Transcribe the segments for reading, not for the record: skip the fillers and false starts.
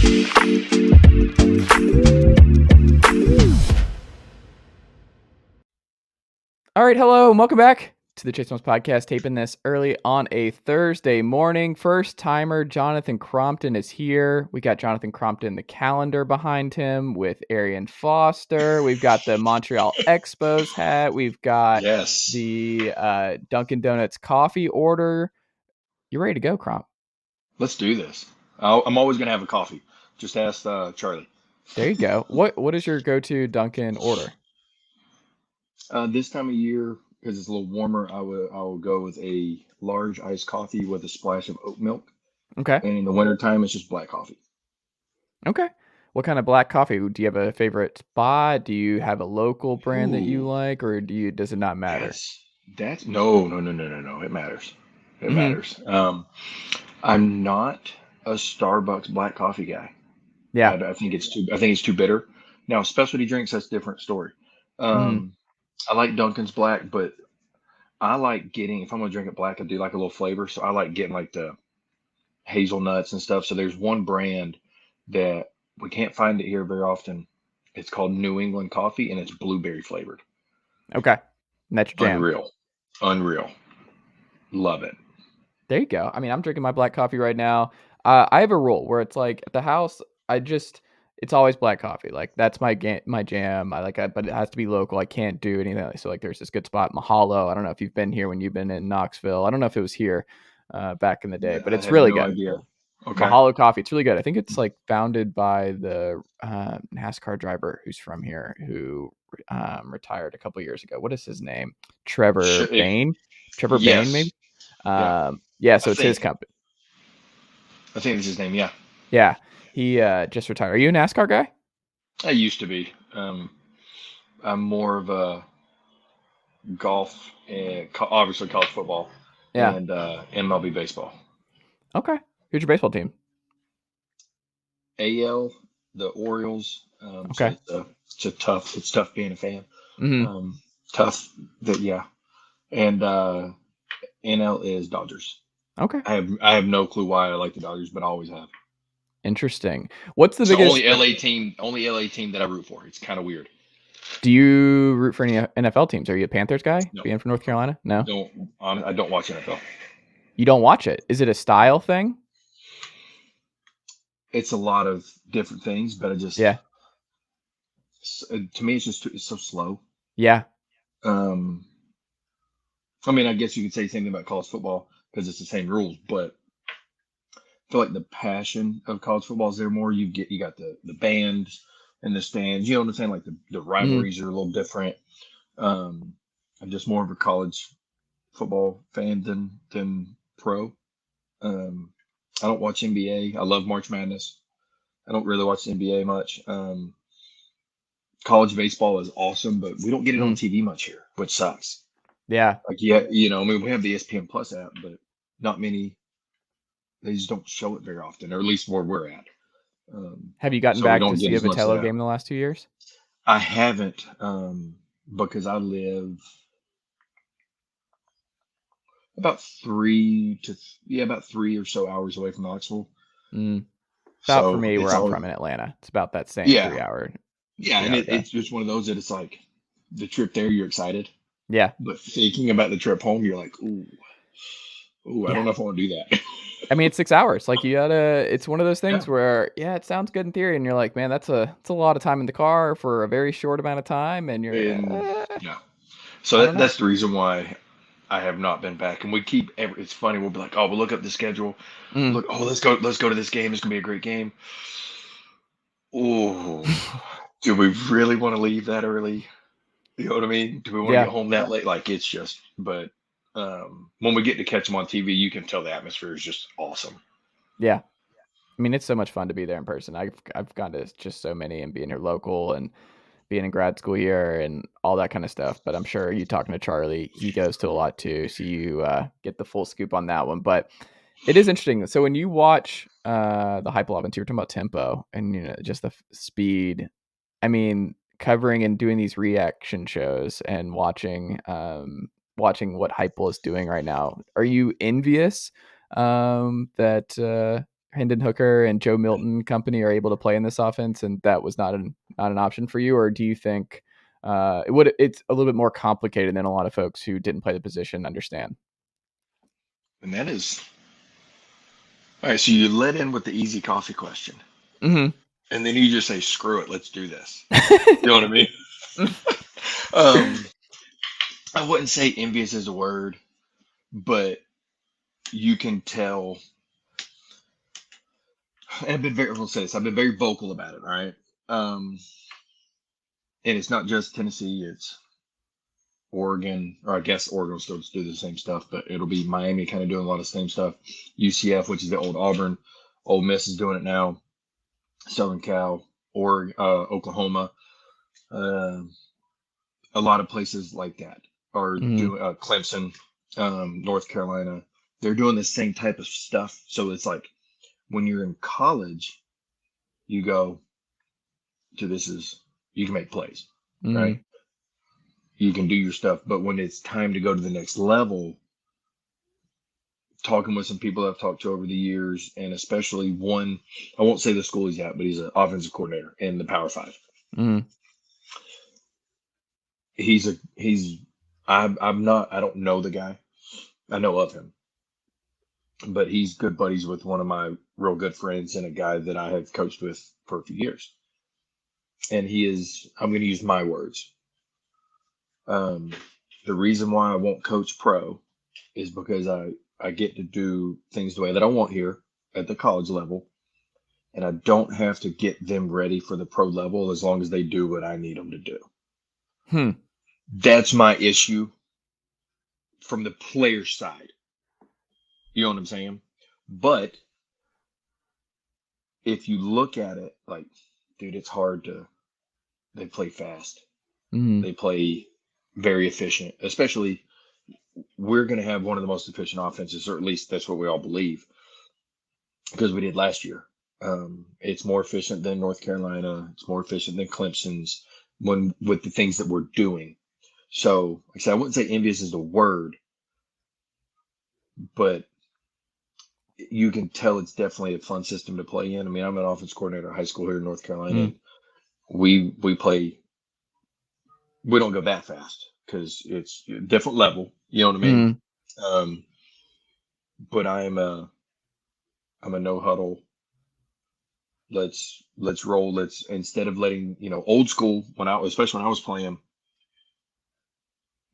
All right, hello, and welcome back to the Chase Thomas Podcast, taping this early on a Thursday morning. First timer Jonathan Crompton is here. We got Jonathan Crompton, the calendar behind him with Arian Foster. We've got the Montreal Expos hat. We've got the Dunkin' Donuts coffee order. You ready to go, Cromp? Let's do this. I'm always going to have a coffee. Just ask Charlie. There you go. What is your go-to Dunkin' order? This time of year, because it's a little warmer, I will go with a large iced coffee with a splash of oat milk. Okay. And in the wintertime, it's just black coffee. Okay. What kind of black coffee? Do you have a favorite spot? Do you have a local brand that you like, or does it not matter? No. It matters. It matters. I'm not a Starbucks black coffee guy. Yeah. I think it's too bitter. Now, specialty drinks, that's a different story. I like Dunkin's black, but I like getting, if I'm gonna drink it black, I do like a little flavor. So I like getting like the hazelnuts and stuff. So there's one brand that we can't find it here very often. It's called New England Coffee, and it's blueberry flavored. Okay. And that's your jam. Unreal. Love it. There you go. I mean, I'm drinking my black coffee right now. I have a rule where it's like at the house, it's always black coffee. Like that's my jam. But it has to be local. I can't do anything. So like there's this good spot, Mahalo. I don't know if you've been here when you've been in Knoxville. I don't know if it was here back in the day, but it's really good. Idea. Okay. Mahalo coffee. It's really good. I think it's like founded by the NASCAR driver who's from here who retired a couple years ago. What is his name? Trevor Bain. Trevor Bain, maybe. So it's his company. I think it's his name. Yeah. Yeah. He just retired. Are you a NASCAR guy? I used to be. I'm more of a golf and obviously college football. Yeah. And MLB baseball. Okay. Who's your baseball team? AL, the Orioles. Okay. So it's tough being a fan. Mm-hmm. Tough that and NL is Dodgers. Okay. I have no clue why I like the Dodgers, but I always have. Interesting. What's the biggest only LA team that I root for? It's kind of weird. Do you root for any NFL teams? Are you a Panthers guy? No. Being from North Carolina? No. I don't watch NFL. You don't watch it? Is it a style thing? It's a lot of different things, but to me, it's so slow. Yeah. I mean, I guess you could say the same thing about college football because it's the same rules, but I feel like the passion of college football is there more. You got the bands and the stands. You know what I'm saying? Like the rivalries are a little different. I'm just more of a college football fan than pro. I don't watch NBA. I love March Madness. I don't really watch the NBA much. College baseball is awesome, but we don't get it on TV much here, which sucks. Yeah. Like, I mean, we have the ESPN Plus app, but not many. They just don't show it very often, or at least where we're at. Have you gotten back to see a Vitello game in the last 2 years? I haven't, because I live about 3 or so hours away from Knoxville. About for me, where I'm from in Atlanta, it's about that same 3 hour. Yeah, and it's just one of those that it's like the trip there, you're excited. Yeah. But thinking about the trip home, you're like, ooh, I don't know if I want to do that. I mean, it's 6 hours. Like it's one of those things where, it sounds good in theory, and you're like, man, that's a lot of time in the car for a very short amount of time, and So that's the reason why I have not been back. And we keep it's funny. We'll be like, we'll look up the schedule. Look, let's go to this game. It's gonna be a great game. Oh, do we really want to leave that early? You know what I mean? Do we want to get home that late? Like it's just, but when we get to catch them on TV, you can tell the atmosphere is just awesome. Yeah. I mean, it's so much fun to be there in person. I've gone to just so many, and being here local and being in grad school here and all that kind of stuff. But I'm sure you talking to Charlie, he goes to a lot too. So you get the full scoop on that one. But it is interesting. So when you watch the Heupel offense, you were talking about tempo and just the speed. I mean, covering and doing these reaction shows and watching what Heupel is doing right now. Are you envious that Hendon Hooker and Joe Milton company are able to play in this offense, and that was not an option for you? Or do you think it's a little bit more complicated than a lot of folks who didn't play the position understand? And that is all right. So you let in with the easy coffee question, Mm-hmm. and then you just say, "Screw it, let's do this." You know what I mean? Um, I wouldn't say envious is a word, but you can tell. And I've been very, I'll say this, I've been very vocal about it, right? Um, and it's not just Tennessee, it's Oregon, or I guess Oregon will still do the same stuff, but it'll be Miami kind of doing a lot of the same stuff. UCF, which is the old Auburn, Ole Miss is doing it now. Southern Cal, Oregon, Oklahoma, uh, a lot of places like that are Mm-hmm. doing Clemson, North Carolina. They're doing the same type of stuff. So it's like when you're in college, you go to this is you can make plays, Mm-hmm. right? You can do your stuff, but when it's time to go to the next level, talking with some people I've talked to over the years, and especially one, I won't say the school he's at, but he's an offensive coordinator in the Power Five. Mm-hmm. He's I'm not I don't know the guy. I know of him, but he's good buddies with one of my real good friends and a guy that I have coached with for a few years. And he is, I'm going to use my words. Um, the reason why I won't coach pro is because I get to do things the way that I want here at the college level. And I don't have to get them ready for the pro level as long as they do what I need them to do. Hmm. That's my issue from the player side. You know what I'm saying? But if you look at it, like, dude, it's hard to, they play fast. Mm-hmm. They play very efficient, especially we're going to have one of the most efficient offenses, or at least that's what we all believe, because we did last year. It's more efficient than North Carolina. It's more efficient than Clemson's when with the things that we're doing. So, like I said, I wouldn't say envious is the word, but you can tell it's definitely a fun system to play in. I mean, I'm an offense coordinator at high school here in North Carolina, Mm-hmm. and we play. We don't go that fast because it's a different level. You know what I mean? Mm-hmm. Um, but I'm a no huddle. Let's roll. Let's instead of letting old school when I especially when I was playing,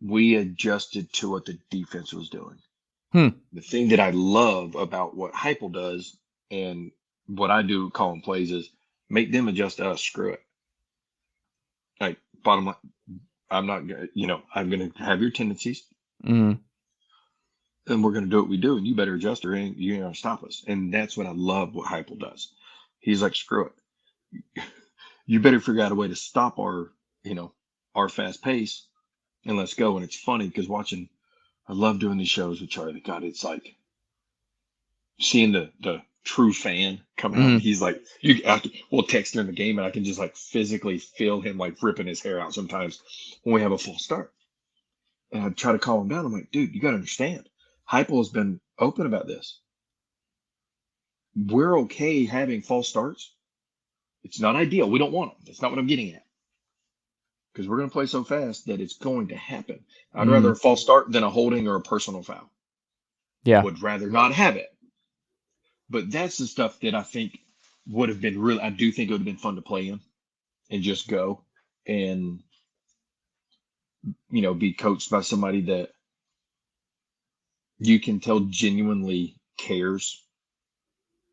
we adjusted to what the defense was doing. Hmm. The thing that I love about what Heupel does and what I do calling plays is make them adjust to us. Screw it. Like bottom line, I'm not gonna I'm gonna have your tendencies Mm-hmm. and we're gonna do what we do, and you better adjust or you're gonna stop us. And that's what I love what Heupel does. He's like, screw it. You better figure out a way to stop our fast pace and let's go. And it's funny because I love doing these shows with Charlie. God, it's like seeing the true fan come out. Mm-hmm. He's like, we'll text during the game, and I can just like physically feel him like ripping his hair out sometimes when we have a false start. And I try to calm him down. I'm like, dude, you got to understand. Heupel has been open about this. We're okay having false starts. It's not ideal. We don't want them. That's not what I'm getting at. Because we're going to play so fast that it's going to happen. I'd rather Mm-hmm. a false start than a holding or a personal foul. Yeah. Would rather not have it. But that's the stuff that I think would have been really, I do think it would have been fun to play in and just go and, be coached by somebody that you can tell genuinely cares.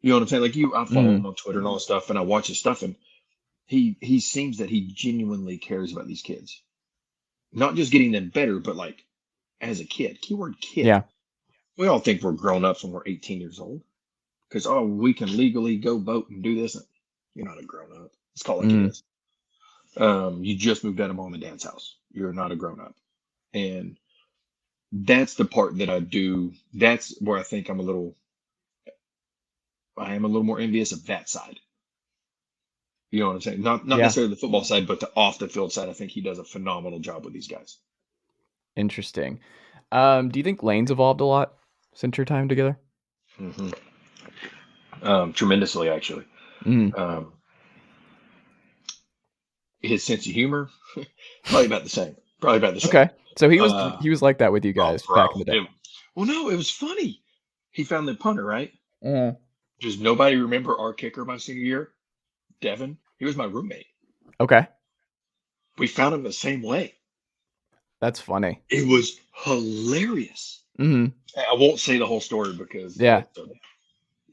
You know what I'm saying? Like I follow Mm-hmm. him on Twitter and all this stuff, and I watch his stuff, and he seems that he genuinely cares about these kids. Not just getting them better, but like as a kid, keyword kid. Yeah. We all think we're grown ups when we're 18 years old because, oh, we can legally go vote and do this. You're not a grown up. Let's call it like it Mm-hmm. is. You just moved out of mom and dad's house. You're not a grown up. And that's the part that I do. That's where I think I am a little more envious of that side. You know what I'm saying? Not Yeah. necessarily the football side, but the off the field side. I think he does a phenomenal job with these guys. Interesting. Do you think Lane's evolved a lot since your time together? Hmm. tremendously actually. Mm. Um, his sense of humor, probably about the same. Probably about the same. Okay. So Uh, he was like that with you oh, guys back in bro. the day. Well, no, it was funny. He found the punter, right? Mm. Does nobody remember our kicker my senior year? Devin. He was my roommate. Okay. We found him the same way. That's funny. It was hilarious. Hmm. I won't say the whole story because Yeah.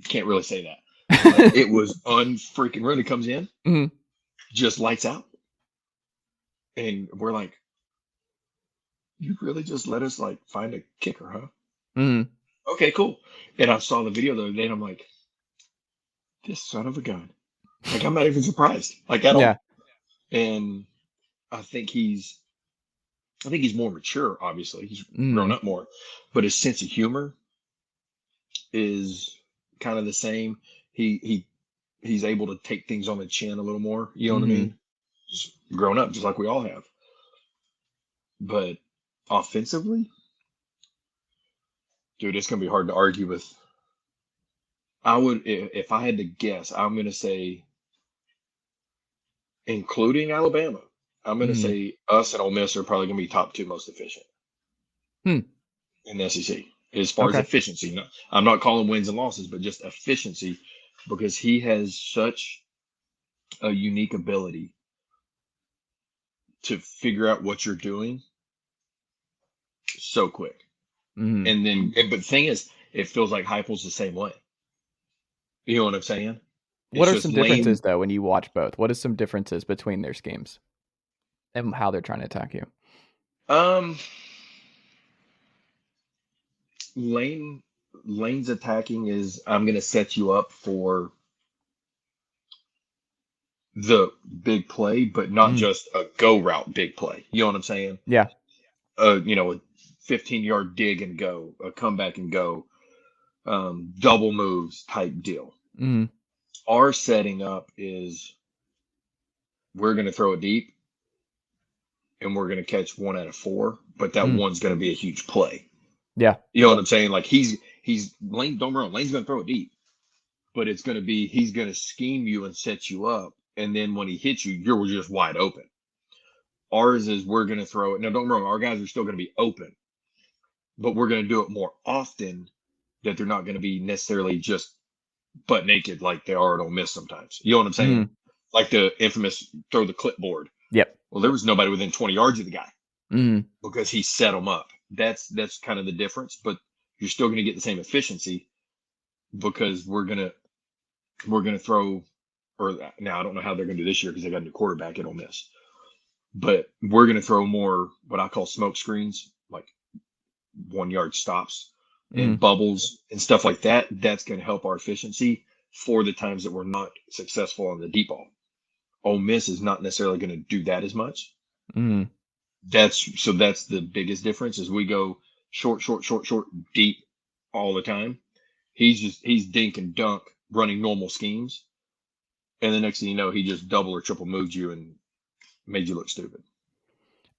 can't really say that. But it was unfreaking real. He comes in, Hmm. just lights out. And we're like, you really just let us like find a kicker, huh? Hmm. Okay, cool. And I saw the video the other day and I'm like, this son of a gun. Like I'm not even surprised. Like at Yeah. all. And I think he's more mature, obviously. He's grown Mm. up more. But his sense of humor is kind of the same. He's able to take things on the chin a little more. You know what I Hmm. mean? Just grown up, just like we all have. But offensively, dude, it's gonna be hard to argue with. I would, if I had to guess, I'm gonna say, including Alabama, I'm gonna Hmm. say us and Ole Miss are probably gonna be top two most efficient Hmm. in the SEC as far as Okay. efficiency. No, I'm not calling wins and losses, but just efficiency, because he has such a unique ability to figure out what you're doing so quick. Hmm. And then, but the thing is, it feels like Heupel's the same way. You know what I'm saying? What It's are just some Lane. differences though when you watch both? What is some differences between their schemes and how they're trying to attack you? Um, Lane. Lane's attacking is I'm going to set you up for the big play, but not Mm. just a go route big play. You know what I'm saying? Yeah. A 15-yard dig and go, a comeback and go, double moves type deal. Mm. Our setting up is we're going to throw it deep and we're going to catch 1 out of 4, but that Mm. one's going to be a huge play. Yeah. You know what I'm saying? Like he's Lane. Don't get me wrong, Lane's going to throw it deep, but it's going to be he's going to scheme you and set you up, and then when he hits you, you're just wide open. Ours is we're going to throw it. Now, don't get me wrong, our guys are still going to be open, but we're going to do it more often. That they're not going to be necessarily just butt naked like they are at Ole Miss sometimes. You know what I'm saying? Mm. Like the infamous throw the clipboard. Yep. Well, there was nobody within 20 yards of the guy Mm. because he set them up. That's kind of the difference, but you're still going to get the same efficiency because we're gonna throw. Or now I don't know how they're going to do this year because they got a new quarterback at Ole Miss, but we're going to throw more what I call smoke screens, like 1 yard stops and Mm. bubbles and stuff like that. That's going to help our efficiency for the times that we're not successful on the deep ball. Ole Miss is not necessarily going to do that as much. Mm. That's the biggest difference is we go short, short, short, short, deep all the time. He's dink and dunk running normal schemes, and the next thing you know, he just double or triple moved you and made you look stupid.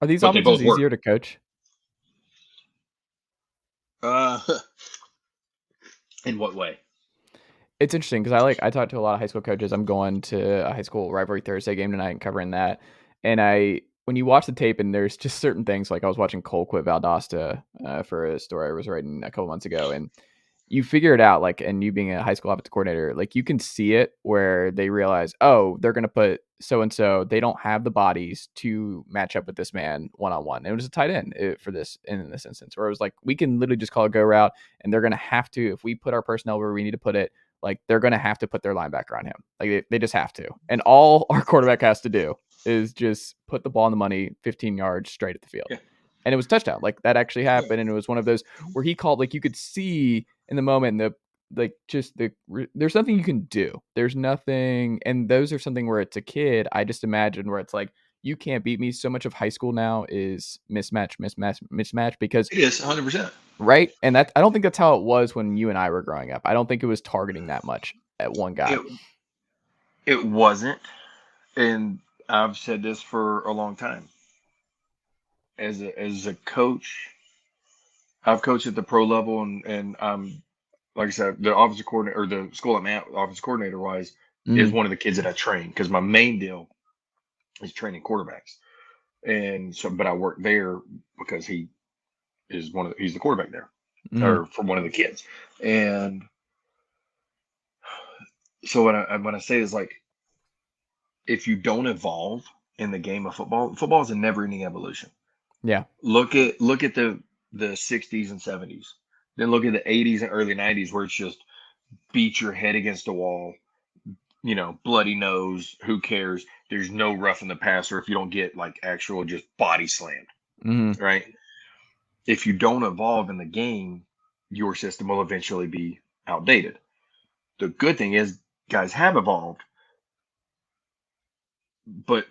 Are these But they offenses both work. easier to coach? Uh, in what way? It's interesting because I talked to a lot of high school coaches. I'm going to a high school rivalry Thursday game tonight and covering that. And when you watch the tape and there's just certain things, like I was watching Colquitt Valdosta for a story I was writing a couple months ago, and you figure it out, like, and you being a high school offensive coordinator, like you can see it where they realize, oh, they're going to put so and so. They don't have the bodies to match up with this man one on one. It was a tight end for this in this instance, where it was like we can literally just call a go route, and they're going to have to, if we put our personnel where we need to put it, like they're going to have to put their linebacker on him. Like they just have to, and all our quarterback has to do is just put the ball in the money, 15 yards straight at the field. Yeah. And it was a touchdown. Like that actually happened, and it was one of those where he called, like you could see in the moment there's nothing you can do. There's nothing, and those are something where it's a kid. I just imagine where it's like you can't beat me. So much of high school now is mismatch because It is 100%. right, and that I don't think that's how it was when you and I were growing up. I don't think it was targeting that much at one guy. It it wasn't, and I've said this for a long time. As a coach, I've coached at the pro level, and I'm like I said, the offensive coordinator or the school I'm at, offensive coordinator wise, is Mm, one of the kids that I train because my main deal is training quarterbacks. And so, but I work there because he's the quarterback there, mm, or for one of the kids. And so when I say is like, if you don't evolve in the game of football, football is a never ending evolution. yeah. Look at the 60s and 70s. Then look at the 80s and early 90s where it's just beat your head against a wall, bloody nose, who cares? There's no roughing the passer if you don't get like actual just body slammed, Mm, right? If you don't evolve in the game, your system will eventually be outdated. The good thing is guys have evolved, but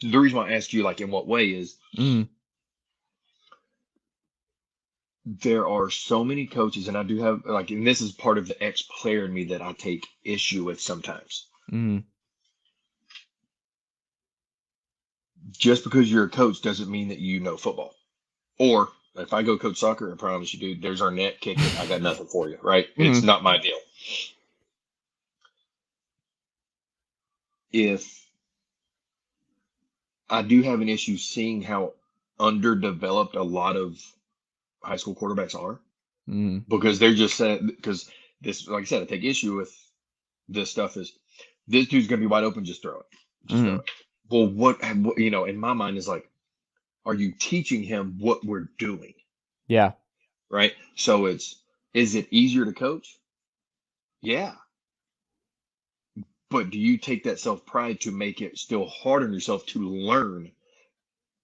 the reason why I asked you like in what way is mm, there are so many coaches, and I do have like, and this is part of the ex-player in me that I take issue with sometimes. mm. Just because you're a coach doesn't mean that you know football. Or if I go coach soccer, I promise you, dude, there's our net, kick it. I got nothing for you, right? It's Mm, not my deal. If I do have an issue seeing how underdeveloped a lot of high school quarterbacks are, mm, because they're just saying, because this, like I said, I take issue with this stuff is this dude's gonna be wide open, just throw it, just throw mm. it. Well, what in my mind is like, are you teaching him what we're doing, Yeah. right? So is it easier to coach? Yeah, but do you take that self pride to make it still hard on yourself to learn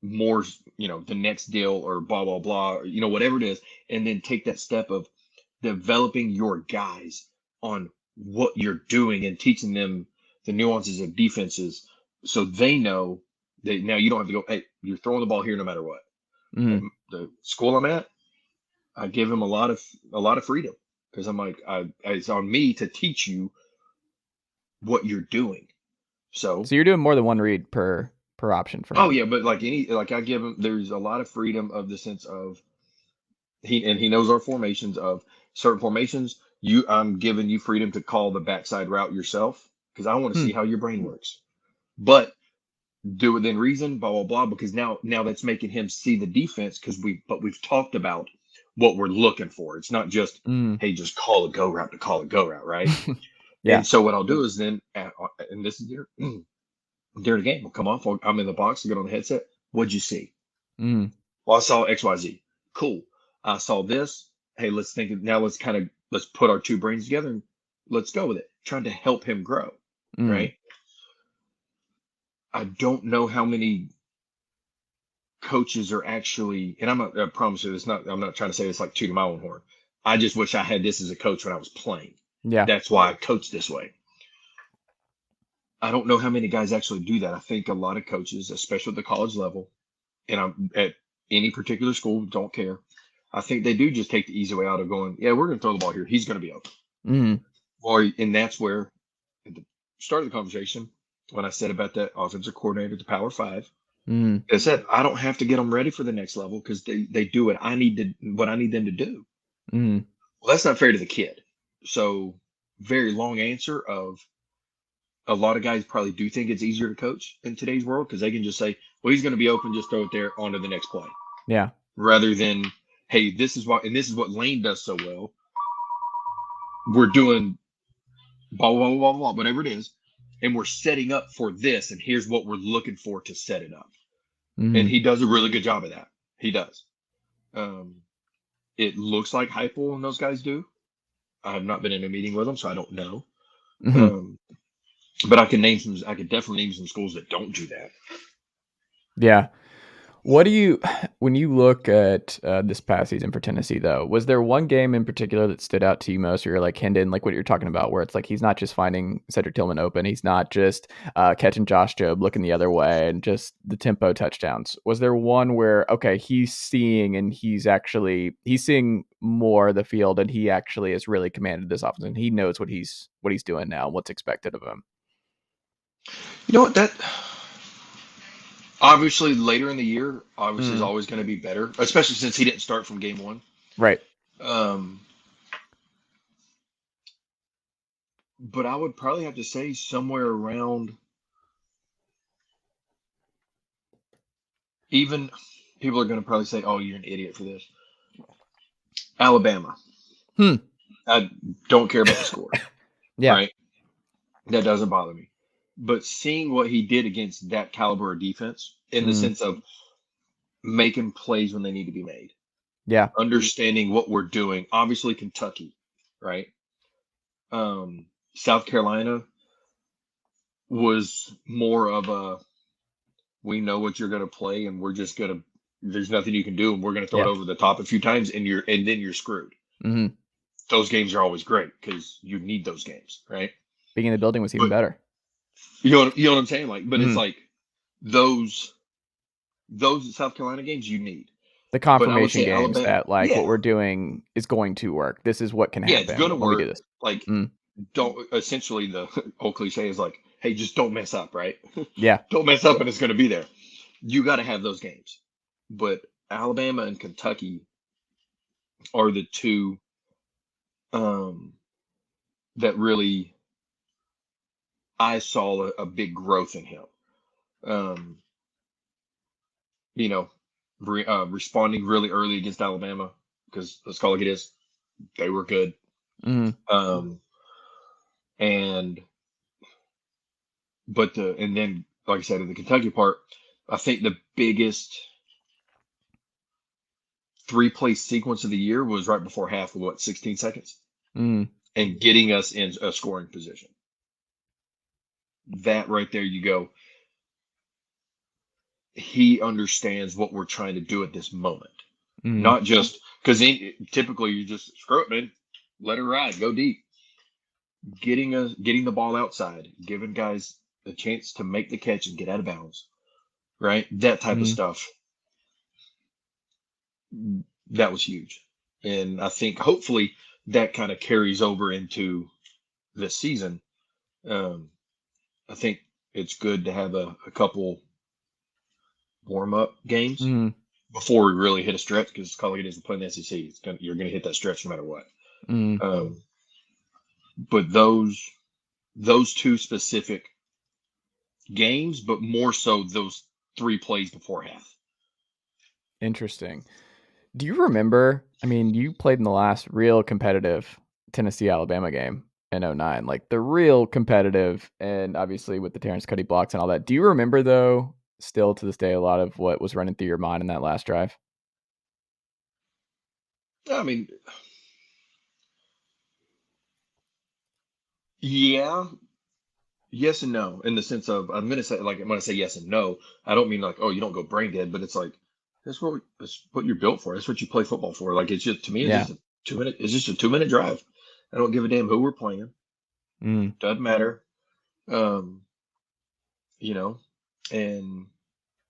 more, the next deal or blah blah blah, or, whatever it is, and then take that step of developing your guys on what you're doing and teaching them the nuances of defenses so they know that now you don't have to go, hey, you're throwing the ball here no matter what. Mm. And the school I'm at, I give him a lot of freedom because I'm like, it's on me to teach you what you're doing. So, So you're doing more than one read per option for oh him. yeah, but like I give him, there's a lot of freedom of the sense of he knows our formations of certain formations. I'm giving you freedom to call the backside route yourself because I want to Hmm. see how your brain works. But do it within reason, blah blah blah. Because now that's making him see the defense because we've talked about what we're looking for. It's not just, Mm. hey, just call a go route to call a go route, right? Yeah. And so what I'll do is then, and this is during the game, I'll come off. I'm in the box. I get on the headset. What'd you see? Mm. Well, I saw XYZ. Cool. I saw this. Hey, let's think now. Let's put our two brains together and let's go with it. Trying to help him grow, Mm. right? I don't know how many coaches are actually, and I promise you, I'm not trying to say it's like tooting my own horn. I just wish I had this as a coach when I was playing. Yeah. That's why I coach this way. I don't know how many guys actually do that. I think a lot of coaches, especially at the college level, and I'm at any particular school, don't care. I think they do just take the easy way out of going, yeah, we're going to throw the ball here. He's going to be open. Mm. And that's where, at the start of the conversation, when I said about that offensive coordinator, the Power Five, Mm. I said I don't have to get them ready for the next level because they do what I need them to do. Mm. Well, that's not fair to the kid. So, very long answer of a lot of guys probably do think it's easier to coach in today's world because they can just say, well, he's going to be open, just throw it there, on to the next play, Yeah. rather than, hey, this is what Lane does so well. We're doing blah blah blah blah blah, whatever it is, and we're setting up for this, and here's what we're looking for to set it up. And Mm. he does a really good job of that. He does. Um, it looks like Heupel and those guys do. I have not been in a meeting with them, so I don't know. Mm. Um, but I can name some. I could definitely name some schools that don't do that. Yeah. What do you, when you look at this past season for Tennessee, though, was there one game in particular that stood out to you most, or you're like Hendon, like what you're talking about, where it's like he's not just finding Cedric Tillman open, he's not just catching Josh Jobe looking the other way and just the tempo touchdowns? Was there one where, okay, he's seeing and he's seeing more of the field and he actually has really commanded this offense and he knows what he's doing now and what's expected of him? You know what? That obviously later in the year, obviously is Mm, always going to be better, especially since he didn't start from game one. right. Um, but I would probably have to say somewhere around, even people are going to probably say, "Oh, you're an idiot for this." Alabama. Hmm. I don't care about the score, Yeah. right? That doesn't bother me. But seeing what he did against that caliber of defense, in the Mm. sense of making plays when they need to be made, Yeah. understanding what we're doing. Obviously, Kentucky, right? South Carolina was more of a, we know what you're going to play, and we're just going to, there's nothing you can do, and we're going to throw it Yeah. over the top a few times, and then you're screwed. Mm-hmm. Those games are always great because you need those games, right? Being in the building was even But better. you know what I'm saying? Like, but it's Mm. like those South Carolina games you need. The But I would confirmation say games Alabama, that like what yeah, we're doing is going to work. This is what can yeah, it's happen going to when we do work. this. Like, Mm. don't, essentially the old cliche is like, hey, just don't mess up, right? Yeah. Don't mess up, and it's going to be there. You got to have those games. But Alabama and Kentucky are the two um, that really I saw a big growth in him. Um, you know, responding really early against Alabama, because let's call it like it is, they were good. Mm. Um, and and then like I said, in the Kentucky part, I think the biggest 3-play sequence of the year was right before half with what, 16 seconds, Mm. and getting us in a scoring position. That right there, you go. He understands what we're trying to do at this moment. Mm. Not just because typically you just screw it, man, let it ride, go deep. Getting the ball outside, giving guys a chance to make the catch and get out of bounds, right? That type of Mm. stuff. That was huge, and I think hopefully that kind of carries over into this season. Um, I think it's good to have a couple warm up games Mm. before we really hit a stretch, because Colgate isn't playing the SEC. You're going to hit that stretch no matter what. Mm. Um, but those two specific games, but more so those 3 plays before half. Interesting. Do you remember? I mean, you played in the last real competitive Tennessee Alabama game in '09, like the real competitive, and obviously with the Terrence Cuddy blocks and all that. Do you remember though, still to this day, a lot of what was running through your mind in that last drive? I mean, yeah, yes and no, in the sense of, I'm going to say, like, when I say yes and no, I don't mean like, oh, you don't go brain dead, but it's like, that's what you're built for. That's what you play football for. Like, it's just, to me, Yeah. it's just a 2 minute drive. I don't give a damn who we're playing. Mm. Doesn't matter. Um, you know, and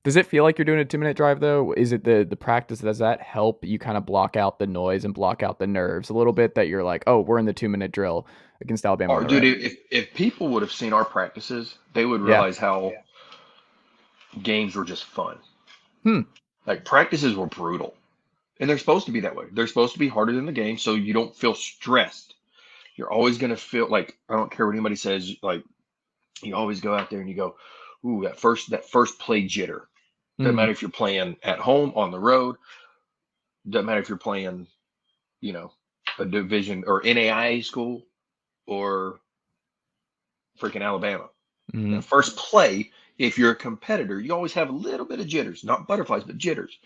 Does it feel like you're doing a 2-minute drive though? Is it the practice? Does that help you kind of block out the noise and block out the nerves a little bit that you're like, oh, we're in the 2-minute drill against Alabama on or the dude, road? if people would have seen our practices, they would Yeah. realize how games were just fun. Hmm. Like, practices were brutal. And they're supposed to be that way. They're supposed to be harder than the game, so you don't feel stressed. You're always going to feel like, I don't care what anybody says, like, you always go out there and you go, ooh, that first play jitter. Doesn't Mm. matter if you're playing at home, on the road. Doesn't matter if you're playing, you know, a division or NAIA school or freaking Alabama. That Mm. first play, if you're a competitor, you always have a little bit of jitters, not butterflies, but jitters.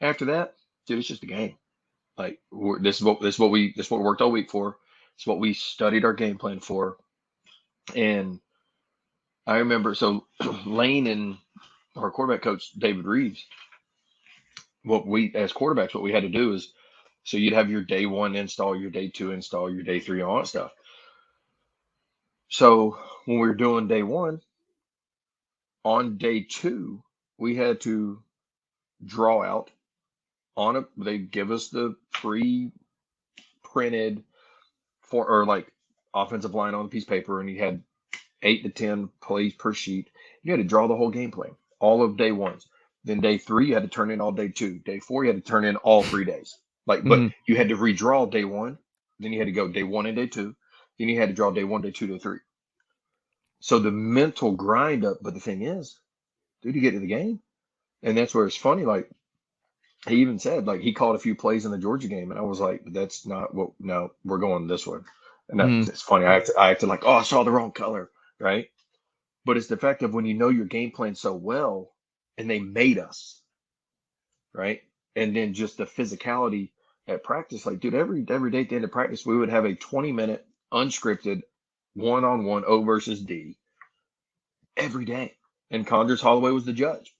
After that, dude, it's just a game. Like, this is what we worked all week for. It's what we studied our game plan for. And I remember, so Lane and our quarterback coach David Reeves, what we as quarterbacks, what we had to do is, so you'd have your day one install, your day two install, your day three, all that stuff. So when we were doing day one, on day two, we had to draw out on a. They give us the pre-printed for, or like, offensive line on a piece of paper, and you had 8 to 10 plays per sheet. You had to draw the whole game plan, all of day one. Then day three, you had to turn in all day two. Day four, you had to turn in all 3 days. Like, but Mm. you had to redraw day one. Then you had to go day one and day two. Then you had to draw day 1, day 2, day 3. So the mental grind up. But the thing is, dude, you get to the game, and that's where it's funny. Like he even said, like he called a few plays in the Georgia game, and I was like, that's not what. No, we're going this way. And it's funny. I acted like, oh, I saw the wrong color, right? But it's the fact of when you know your game plan so well, and they made us, right? And then just the physicality at practice, like, dude, every day at the end of practice, we would have a 20-minute unscripted one-on-one O versus D every day. And Condors Holloway was the judge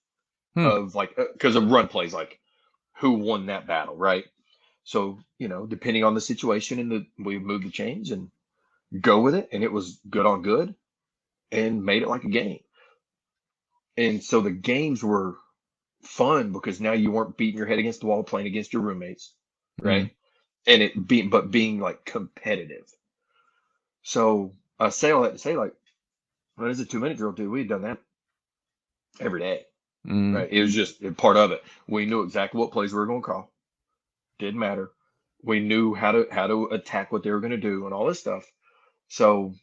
of like, because of run plays, like who won that battle, right? So, depending on the situation, we moved the chains and go with it. And it was good on good and made it like a game. And so the games were fun because now you weren't beating your head against the wall playing against your roommates, right? And being like competitive. So I say all that to say, like, what is a 2-minute drill, dude? We had done that every day, right? It was just a part of it. We knew exactly what plays we were going to call. Didn't matter. We knew how to attack what they were going to do and all this stuff. So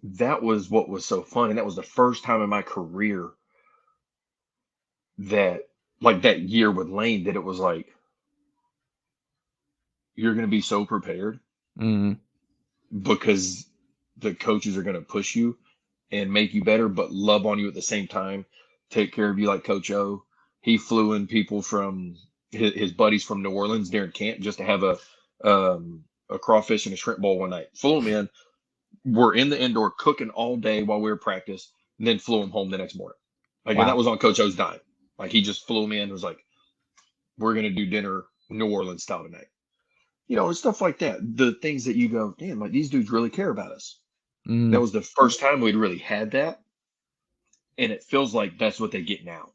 that was what was so fun, and that was the first time in my career that, like that year with Lane, that it was like you're going to be so prepared because the coaches are going to push you and make you better, but love on you at the same time, take care of you like Coach O. He flew in people from his buddies from New Orleans during camp just to have a crawfish and a shrimp bowl one night. Flew them in. We're in the indoor cooking all day while we were practice, and then flew them home the next morning. Like, and that was on Coach O's dime. Like, he just flew me in and was like, we're going to do dinner New Orleans style tonight. And stuff like that. The things that you go, damn, like these dudes really care about us. That was the first time we'd really had that. And it feels like that's what they get now.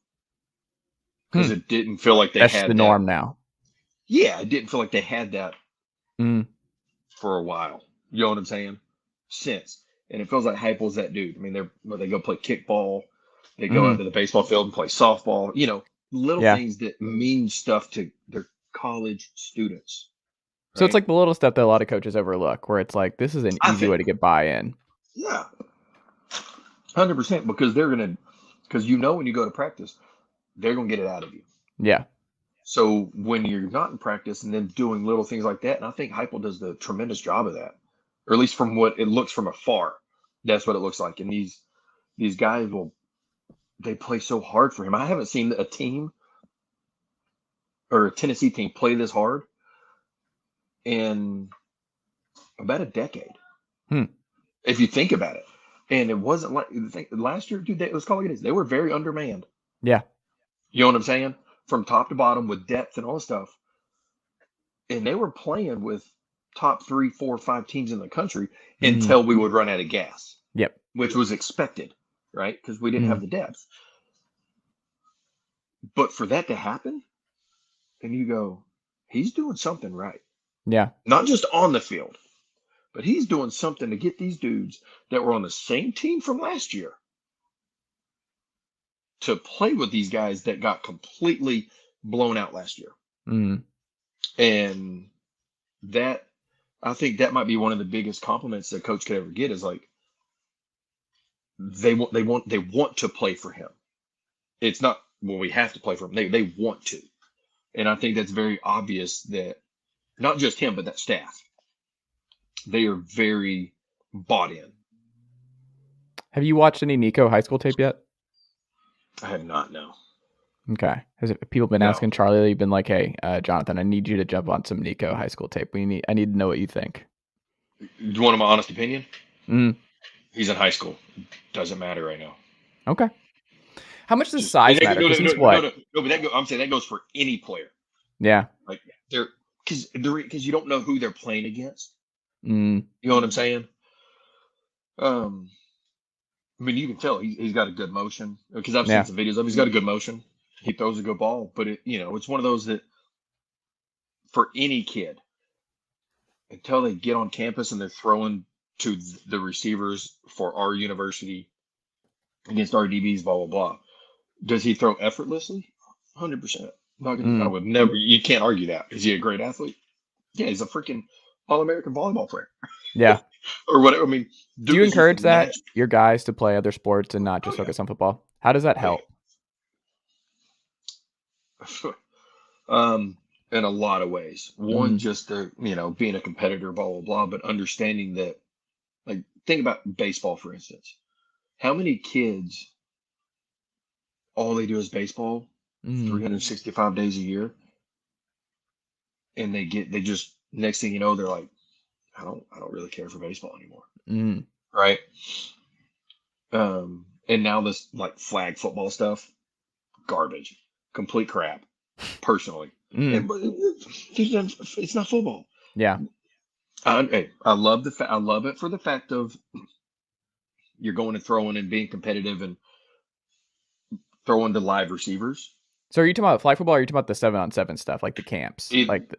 Because it didn't feel like they had that. That's the norm now. Yeah, it didn't feel like they had that for a while. You know what I'm saying? Since. And it feels like Heupel's that dude. I mean, they go play kickball. They go out to the baseball field and play softball. Little things that mean stuff to their college students. Right? So it's like the little stuff that a lot of coaches overlook, where it's like, this is an easy way to get buy-in. Yeah. 100%, because because when you go to practice, they're going to get it out of you. Yeah. So when you're not in practice and then doing little things like that, and I think Heupel does the tremendous job of that, or at least from what it looks from afar, that's what it looks like. And these guys they play so hard for him. I haven't seen a team or a Tennessee team play this hard in about a decade. If you think about it. And it wasn't like last year, dude, let's call it is. They were very undermanned. Yeah. You know what I'm saying? From top to bottom with depth and all this stuff. And they were playing with top 3, 4, 5 teams in the country until we would run out of gas. Yep. Which was expected, right? Because we didn't have the depth. But for that to happen, and you go, he's doing something right. Yeah. Not just on the field, but he's doing something to get these dudes that were on the same team from last year to play with these guys that got completely blown out last year. And that, I think that might be one of the biggest compliments that coach could ever get, is like, they want to play for him. It's not, well, we have to play for him. They want to. And I think that's very obvious that not just him, but that staff, they are very bought in. Have you watched any Nico high school tape yet? I have not, no. Okay. Has people been asking Charlie? You've been like, hey, Jonathan, I need you to jump on some Nico high school tape. I need to know what you think. You want my honest opinion? He's in high school. Doesn't matter right now. Okay. How much does size matter? Because he's what? No, but I'm saying that goes for any player. Yeah. Like because you don't know who they're playing against. You know what I'm saying? I mean, you can tell he's got a good motion, because I've seen some videos of him. He's got a good motion. He throws a good ball, but it's one of those that for any kid, until they get on campus and they're throwing to the receivers for our university against our DBs, blah, blah, blah. Does he throw effortlessly? 100%. I would never, you can't argue that. Is he a great athlete? Yeah, he's a freaking All-American volleyball player. Yeah. or whatever. I mean, Do you Duke is just a encourage that match. your guys to play other sports and not Oh just yeah, focus on football? How does that oh help? yeah. In a lot of ways. One, Mm, just being a competitor, blah blah blah, but understanding that, like, think about baseball for instance. How many kids all they do is baseball, mm, 365 days a year, and they just next thing you know they're like, I don't really care for baseball anymore, mm, right? And now this like flag football stuff, garbage, complete crap, personally. mm. But it's not football. Yeah. I love I love it for the fact of you're going and throwing and being competitive and throwing to live receivers. So are you talking about flag football or are you talking about the 7-on-7 stuff, like the camps? It, Like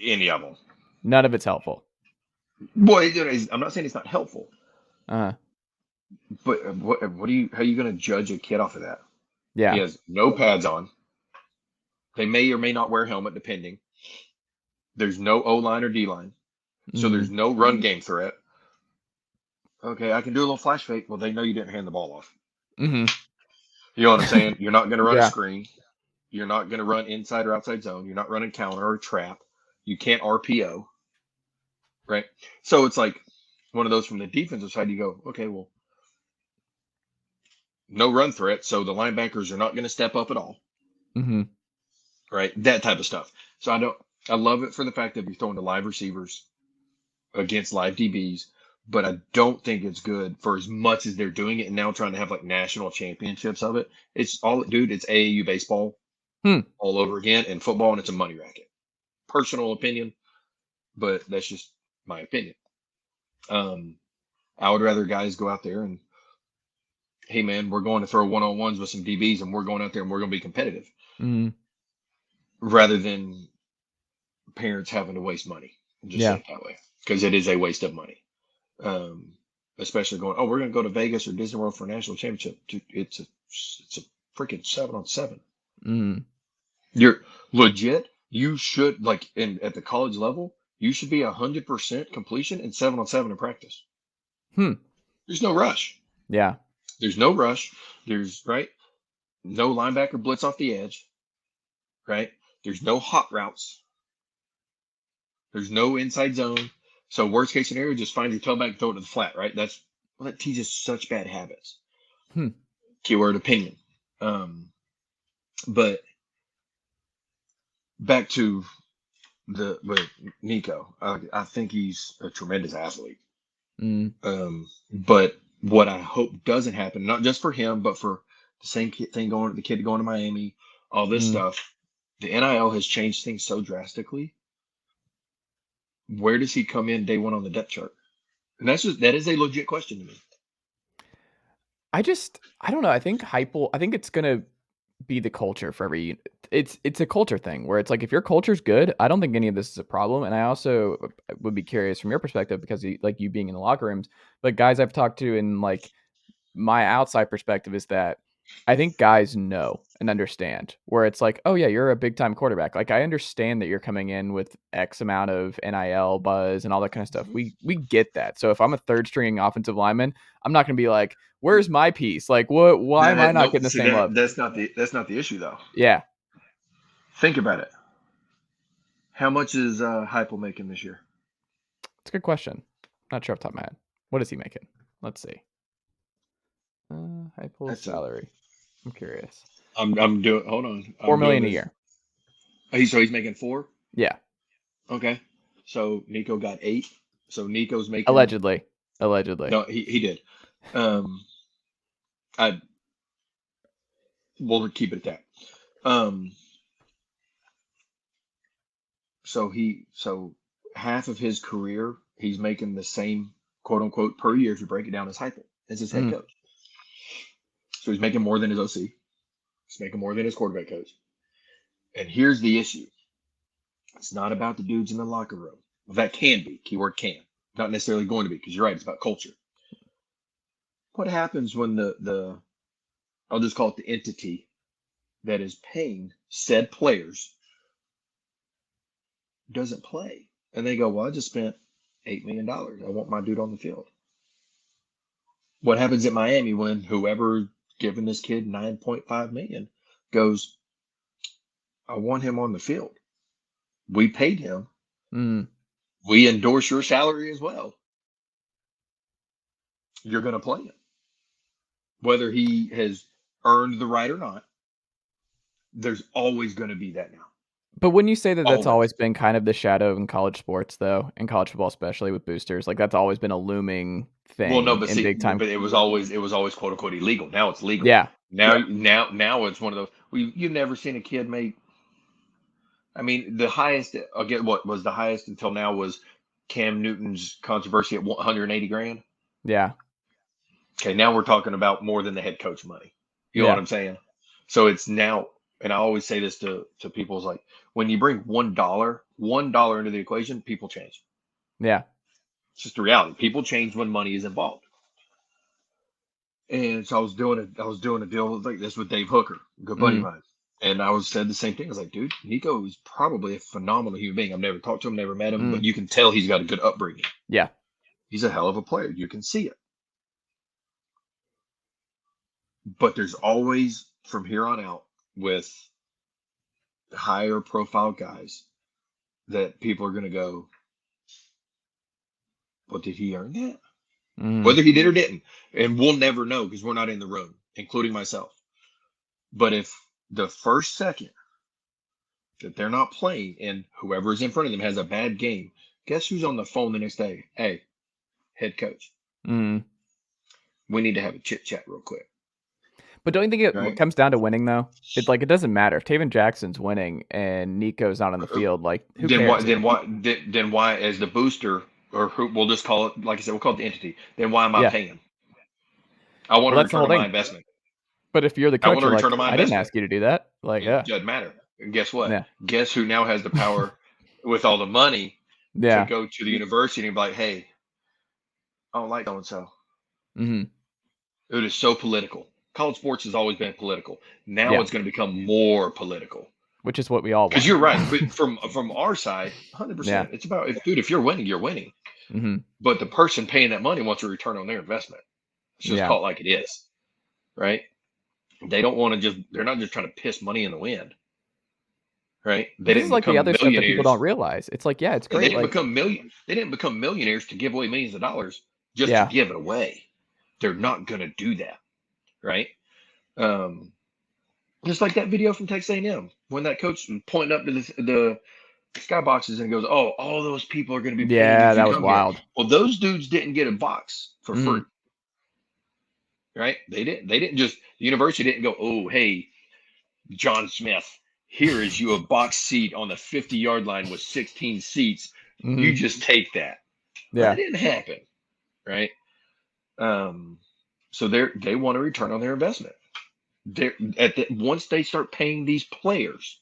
any of them. none of it's helpful. Boy, I'm not saying it's not helpful, Uh, but how are you going to judge a kid off of that? He yeah. has no pads on. They may or may not wear a helmet, depending. There's no O line or D line, so Mm, there's no run game threat. Okay, I can do a little flash fake. Well, they know you didn't hand the ball off. mm-hmm. You know what I'm saying? You're not going to run a Yeah. screen. You're not going to run inside or outside zone. You're not running counter or trap. You can't RPO, right? So it's like one of those from the defensive side. You go, okay, well, no run threat, so the linebackers are not going to step up at all, Mm-hmm. right? That type of stuff. So I love it for the fact that you're throwing to live receivers against live DBs, but I don't think it's good for as much as they're doing it and now trying to have like national championships of it. It's all, dude, it's AAU baseball Hmm. all over again and football, and it's a money racket. Personal opinion, but that's just my opinion. Um, I would rather guys go out there and, hey man, we're going to throw one on ones with some DBs and we're going out there and we're going to be competitive Mm, rather than parents having to waste money. Just say yeah. it that way, because it is a waste of money. Um, Especially going, oh, we're going to go to Vegas or Disney World for a national championship. Dude, it's a freaking 7-on-7. Mm, You're legit. You should, like, in at the college level, you should be 100% completion in 7-on-7 in practice. hmm. There's no rush. Yeah. There's no rush. There's right. No linebacker blitz off the edge. Right. There's no hot routes. There's no inside zone. So worst case scenario, just find your tailback and throw it to the flat. Right. That teaches such bad habits. Hmm. Keyword opinion. But back to with Nico. I think he's a tremendous athlete. Mm, But what I hope doesn't happen, not just for him, but for the same thing the kid going to Miami, all this mm. stuff. The NIL has changed things so drastically. Where does he come in day one on the depth chart? And that is a legit question to me. I don't know. I think it's gonna be the culture for every. It's a culture thing where it's like if your culture's good, I don't think any of this is a problem. And I also would be curious from your perspective because like you being in the locker rooms, but guys I've talked to in like my outside perspective is that I think guys know and understand where it's like, oh yeah, you're a big time quarterback. Like I understand that you're coming in with X amount of NIL buzz and all that kind of stuff. We get that. So if I'm a third string offensive lineman, I'm not gonna be like, where's my piece? Like what? Why am I not Nope. getting the See same love? that's not the issue though. Yeah, Think about it. How much is Heupel making this year? it's a good question. Not sure off the top of my head. What is he making? Let's see. High pool That's a. salary. I'm curious. I'm doing. Hold on. Four I'm doing million a this. year. He's making 4. Yeah, Okay. So Nico got 8. So Nico's making. allegedly. Allegedly. No, he did. Um, I We'll keep it at that. So half of his career he's making the same quote unquote per year if you break it down as Heupel as his head Mm, coach. So he's making more than his OC. He's making more than his quarterback coach. And here's the issue: it's not about the dudes in the locker room. Well, that can be keyword can, not necessarily going to be because you're right. It's about culture. What happens when the I'll just call it the entity that is paying said players doesn't play. And they go, well, I just spent $8 million. I want my dude on the field. What happens at Miami when whoever giving this kid $9.5 million goes, I want him on the field. We paid him. Mm. We endorse your salary as well. You're going to play him. Whether he has earned the right or not, there's always going to be that now. But wouldn't you say that that's Always. always been kind of the shadow in college sports, though, in college football, especially with boosters? Like that's always been a looming Well, no, thing but in see, big time. but it was always quote unquote illegal. Now it's legal. Yeah, Now it's one of those. You've never seen a kid make. I mean, the highest again. What was the highest until now was Cam Newton's controversy at 180 grand. yeah, Okay, now we're talking about more than the head coach money. You know what yeah, I'm saying? So it's now, and I always say this to people: is like when you bring $1 into the equation, people change. yeah. It's just the reality. People change when money is involved. And so I was doing a deal like this with Dave Hooker, a good buddy of Mm. mine. And said the same thing. I was like, dude, Nico is probably a phenomenal human being. I've never talked to him, never met him, but Mm. you can tell he's got a good upbringing. Yeah. He's a hell of a player. You can see it. But there's always from here on out with higher profile guys that people are going to go, well, did he earn that? Mm. Whether he did or didn't. And we'll never know because we're not in the room, including myself. But if the first second that they're not playing and whoever is in front of them has a bad game, guess who's on the phone the next day? Hey, head coach, Mm. we need to have a chit chat real quick. But don't you think it Right? comes down to winning though? It's like it doesn't matter if Taven Jackson's winning and Nico's not on the field. Like who cares? Then why as the booster or who we'll just call it, like I said, we'll call it the entity. Then why am I Yeah. paying? I want Well, a that's the return whole on my thing. investment. But if you're the I coach, want a you're return like, on my I didn't investment. ask you to do that. Like, It yeah, doesn't matter. And guess what? yeah, Guess who now has the power with all the money to yeah. go to the university and be like, hey, I don't like so and so. Mm-hmm. It is so political. College sports has always been political. Now Yeah. it's going to become more political. Which is what we all Because want. you're right. But from our side, Yeah. 100%. It's about if you're winning, you're winning. Mm-hmm. But the person paying that money wants a return on their investment. Let's just Yeah. call it like it is, right? They don't want to they're not just trying to piss money in the wind, right? They But this is didn't like the become other stuff that people don't millionaires. realize. It's like, yeah, it's They great. didn't Like, become they didn't become millionaires to give away millions of dollars just to yeah, give it away. They're not going to do that, right? Um, just like that video from Texas A&M when that coach was pointing up to the skyboxes and goes, "Oh, all those people are going to be paying you yeah, if you that was come here." wild. Well, those dudes didn't get a box for Mm-hmm. free, right? They didn't. They didn't just the university didn't go, "Oh, hey, John Smith, here is you a box seat on the 50-yard line with 16 seats. You Mm-hmm. just take that." Well, that Yeah. didn't happen, right? So they want a return on their investment. Once they start paying these players,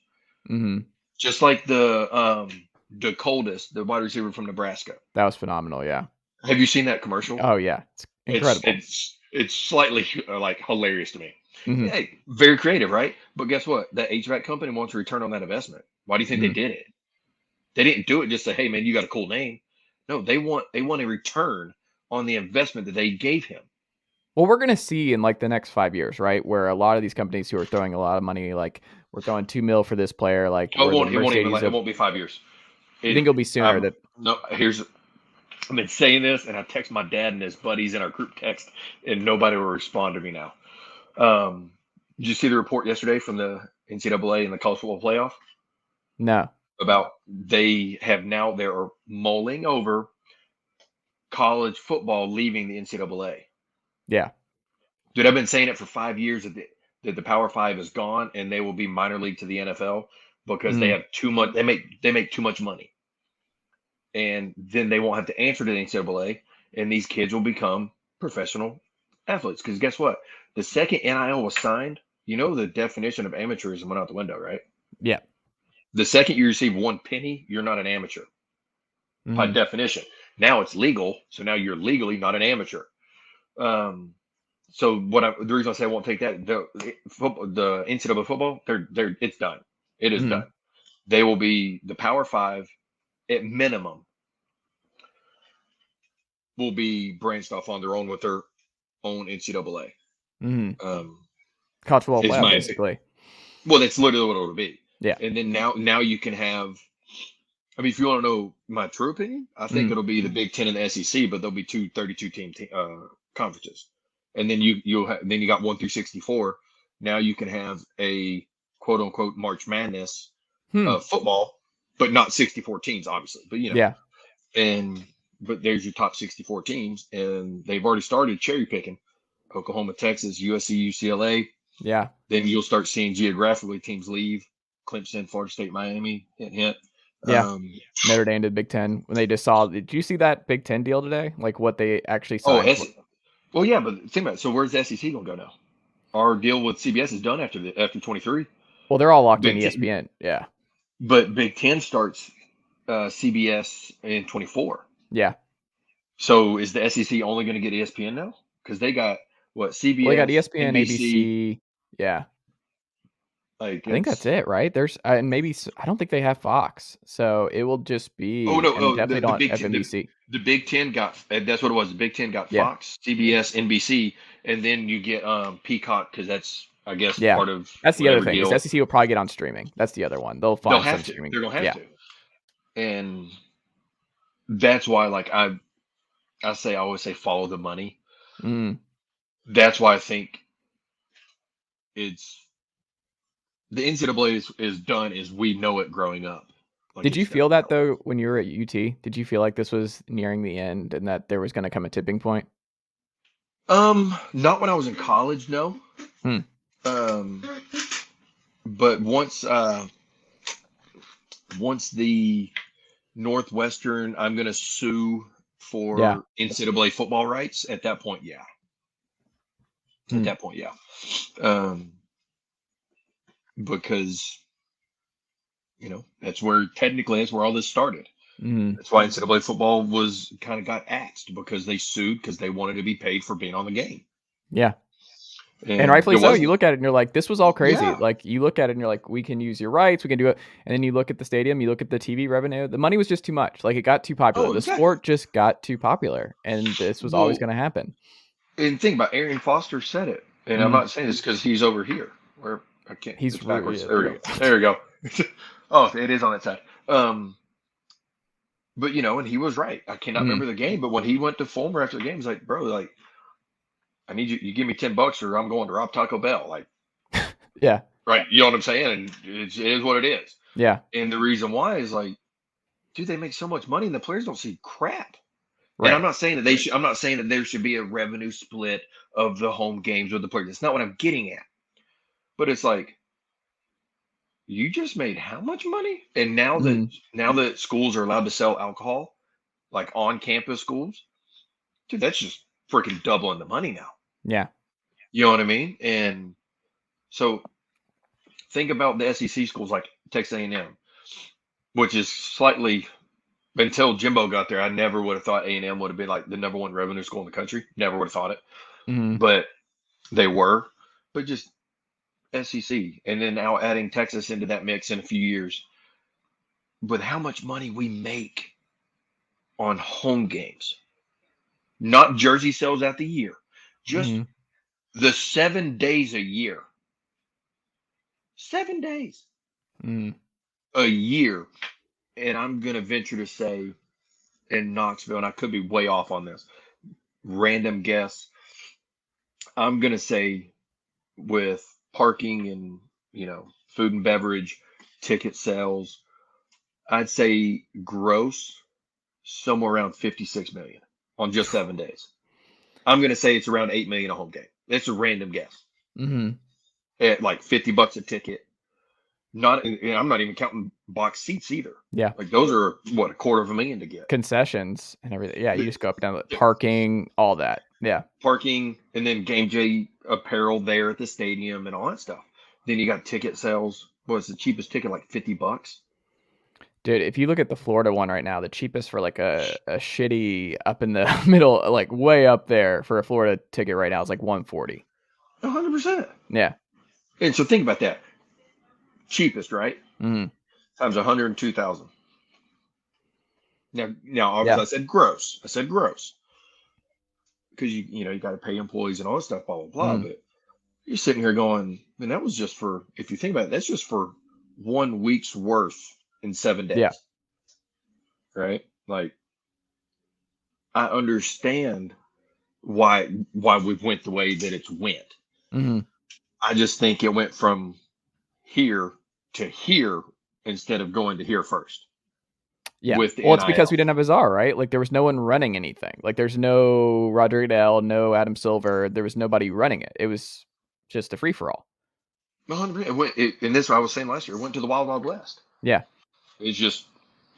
Mm-hmm. just like the coldest, the wide receiver from Nebraska. That was phenomenal. Yeah. Have you seen that commercial? Oh yeah, it's It's incredible. it's it's slightly like hilarious to me. Mm-hmm. Hey, very creative, right? But guess what? That HVAC company wants a return on that investment. Why do you think they Mm-hmm. did it? They didn't do it just to say, "Hey, man, you got a cool name." No, they want a return on the investment that they gave him. Well, we're gonna see in like the next 5 years, right? Where a lot of these companies who are throwing a lot of money, like we're throwing 2 mil for this player, like Oh, where the it won't even Mercedes it of. won't be 5 years. You think it'll be sooner? Um, That no, I've been saying this, and I text my dad and his buddies in our group text, and nobody will respond to me now. Did you see the report yesterday from the NCAA and the college football playoff no. about they're mulling over college football leaving the NCAA? Yeah. Dude, I've been saying it for 5 years that the Power Five is gone and they will be minor league to the NFL because they Mm-hmm. have too much. They make too much money, and then they won't have to answer to the NCAA, and these kids will become professional athletes. Because guess what? The second NIL was signed, the definition of amateurism went out the window, right? Yeah. The second you receive one penny, you're not an amateur by Mm-hmm. definition. Now it's legal, so now you're legally not an amateur. Um, so the reason I say I won't take that the NCAA football, it's done. It is Mm-hmm. done. They will be the Power Five at minimum will be branched off on their own with their own NCAA. College football Is playoff, my basically. Well, that's literally what it'll be. Yeah. And then now you can have. I mean, if you want to know my true opinion, I think it'll be the Big Ten and the SEC, but there'll be 32 team conferences, and then then you got 1 through 64. Now you can have a quote unquote March Madness football, but not 64 teams, obviously. But Yeah. But there's your top 64 teams, and they've already started cherry picking. Oklahoma, Texas, USC, UCLA. Yeah. Then you'll start seeing geographically teams leave. Clemson, Florida State, Miami, hint. Yeah. Notre Dame did Big Ten when they just saw. Did you see that Big Ten deal today? Like what they actually signed? Well, yeah, but think about it. So where's the SEC gonna go now? Our deal with CBS is done after 23. Well, they're all locked in ESPN. Yeah. But Big Ten starts CBS in 24. Yeah. So is the SEC only going to get ESPN now? Because they got what, CBS, Well, they got ESPN, NBC. ABC. Yeah. Like I think that's it, right? There's and maybe I don't think they have Fox, so it will just be. Oh no, and definitely don't have NBC. The Big Ten got, that's what it was. The Big Ten got Fox, CBS, NBC, and then you get Peacock, because that's, I guess, part of. That's the other thing. Is SEC will probably get on streaming. That's the other one. They'll find some streaming. They're gonna have to. And that's why, like I always say, follow the money. That's why I think it's. The NCAA is done as we know it growing up. Like, did you feel that though when you were at UT? Did you feel like this was nearing the end and that there was going to come a tipping point? Not when I was in college, no. But once the Northwestern, I'm going to sue for NCAA football rights. At that point, yeah. At that point, yeah. Because that's where all this started. That's why NCAA football kind of got axed, because they sued because they wanted to be paid for being on the game. Yeah. And rightfully so. You look at it and you're like, this was all crazy. Yeah. Like you look at it and you're like, we can use your rights, we can do it. And then you look at the stadium, you look at the TV revenue, the money was just too much. Like it got too popular. The sport just got too popular, and this was always going to happen. And think about Arian Foster said it, and I'm not saying this because he's over here. Where I can't. He's backwards. There we go. There we go. Oh, it is on that side. But and he was right. I cannot remember the game, but when he went to Fulmer after the game, he's like, bro, like, I need you give me $10 or I'm going to rob Taco Bell. Like, yeah. Right. You know what I'm saying? And it is what it is. Yeah. And the reason why is like, dude, they make so much money and the players don't see crap. Right. And I'm not saying that there should be a revenue split of the home games with the players. That's not what I'm getting at. But it's like, you just made how much money? And now that schools are allowed to sell alcohol, like on campus schools, dude, that's just freaking doubling the money now. Yeah. You know what I mean? And so think about the SEC schools like Texas A&M, which is slightly, until Jimbo got there, I never would have thought A&M would have been like the number one revenue school in the country. Never would have thought it. But they were. But just SEC, and then now adding Texas into that mix in a few years. But how much money we make on home games, not jersey sales out the year, just the 7 days a year. 7 days a year. And I'm going to venture to say in Knoxville, and I could be way off on this, random guess, I'm going to say with parking and, food and beverage, ticket sales, I'd say gross somewhere around 56 million on just 7 days. I'm going to say it's around 8 million a home game. It's a random guess. At like $50 a ticket. I'm not even counting box seats either. Yeah. Like those are what, $250,000 to get. Concessions and everything. Yeah. You just go up and down the parking, all that. Yeah. Parking, and then game day apparel there at the stadium and all that stuff. Then you got ticket sales. What's the cheapest ticket? Like $50? Dude, if you look at the Florida one right now, the cheapest for like a shitty up in the middle, like way up there for a Florida ticket right now is like $140. 100%. Yeah. And so think about that. Cheapest, right? Times 102,000. Now obviously I said gross. because you got to pay employees and all this stuff, blah blah blah. Mm. But you're sitting here going, man, that was just for, if you think about it, that's just for 1 week's worth in 7 days, Yeah. right? Like, I understand why we went the way that it's went. Hmm. I just think it went from here to here instead of going to here first Yeah. with the Well, it's because we NIL. didn't have Azar, right? Like there was no one running anything. Like there's no Roger Goodell, no Adam Silver. There was nobody running it. It was just a free for all. 100%. And this is what I was saying last year. It went to the Wild Wild West. Yeah. It's just,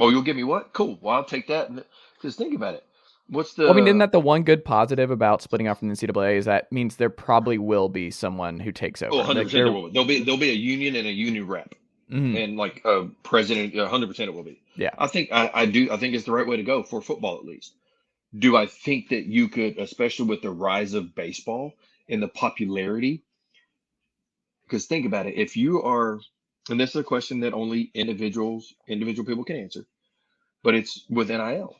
oh, you'll give me what? Cool. Well, I'll take that. Because think about it. What's Well, I mean, isn't the that the one good positive about splitting off from the NCAA is that means there probably will be someone who takes Oh, over. Like 100% there there. will be. There'll be a union and a union rep Mhm. and like a president. 100% it will be. Yeah. I think it's the right way to go for football at least. Do I think that you could, especially with the rise of baseball and the popularity? Because think about it, if you are, and this is a question that only individual people can answer, but it's with NIL.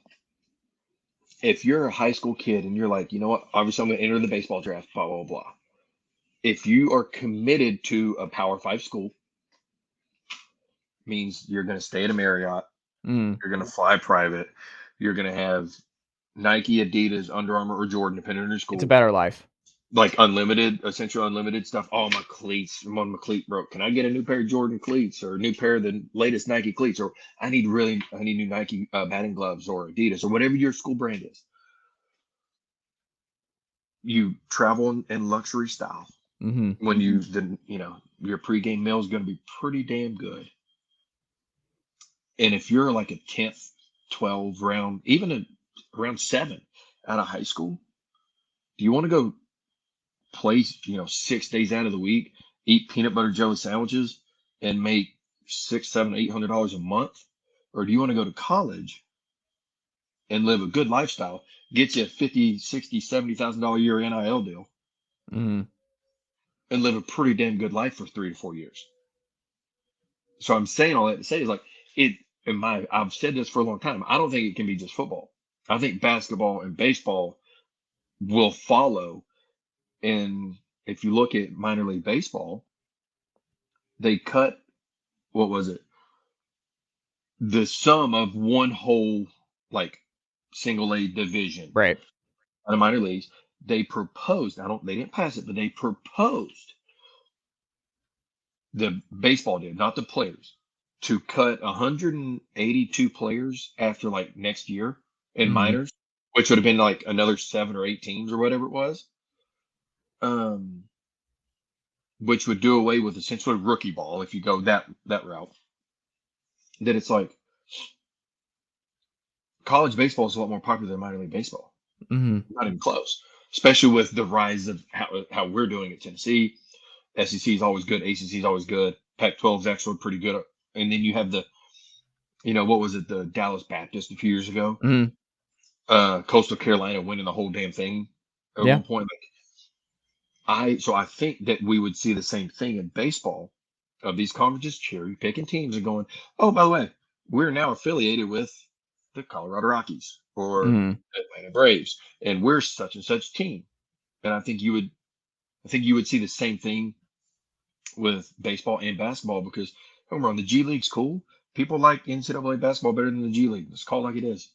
If you're a high school kid and you're like, you know what, obviously I'm going to enter the baseball draft, blah blah blah. If you are committed to a Power Five school, means you're going to stay at a Marriott, Mm. you're going to fly private, you're going to have Nike, Adidas, Under Armour, or Jordan, depending on your It's a school, better life. like unlimited, essential unlimited stuff. Oh, my cleats, my cleat broke. Can I get a new pair of Jordan cleats or a new pair of the latest Nike cleats? Or I need new Nike batting gloves or Adidas or whatever your school brand is. You travel in luxury style. Hmm. When your pregame meal is going to be pretty damn good. And if you're like a 10th, 12 round, even round 7 out of high school, do you want to go play, 6 days out of the week, eat peanut butter jelly sandwiches and make six, seven, $800 a month? Or do you want to go to college and live a good lifestyle, get you a 50, 60, $70,000 a year NIL deal Hmm. and live a pretty damn good life for 3 to 4 years? So I'm saying all that to say is like it I've said this for a long time. I don't think it can be just football. I think basketball and baseball will follow. And if you look at minor league baseball, they cut, what was it? The sum of one whole like single A division Right. out of minor leagues. They proposed, they didn't pass it, but they proposed, the baseball did, not the players, to cut 182 players after like next year in Hmm. minors, which would have been like another 7 or 8 teams or whatever it was. Um, which would do away with essentially rookie ball if you go that route. That it's like college baseball is a lot more popular than minor league baseball. Hmm. Not even close. Especially with the rise of how we're doing at Tennessee. SEC is always good. ACC is always good. Pac-12 is actually pretty good. And then you have what was it? The Dallas Baptist a few years ago. Hmm. Coastal Carolina winning the whole damn thing at Yeah. one point. So I think that we would see the same thing in baseball, of these conferences cherry picking teams and going, oh, by the way, we're now affiliated with the Colorado Rockies or Hmm. Atlanta Braves, and we're such and such team. And I think you would see the same thing with baseball and basketball because, don't get me wrong, the G League's cool. People like NCAA basketball better than the G League. Let's call it like it is.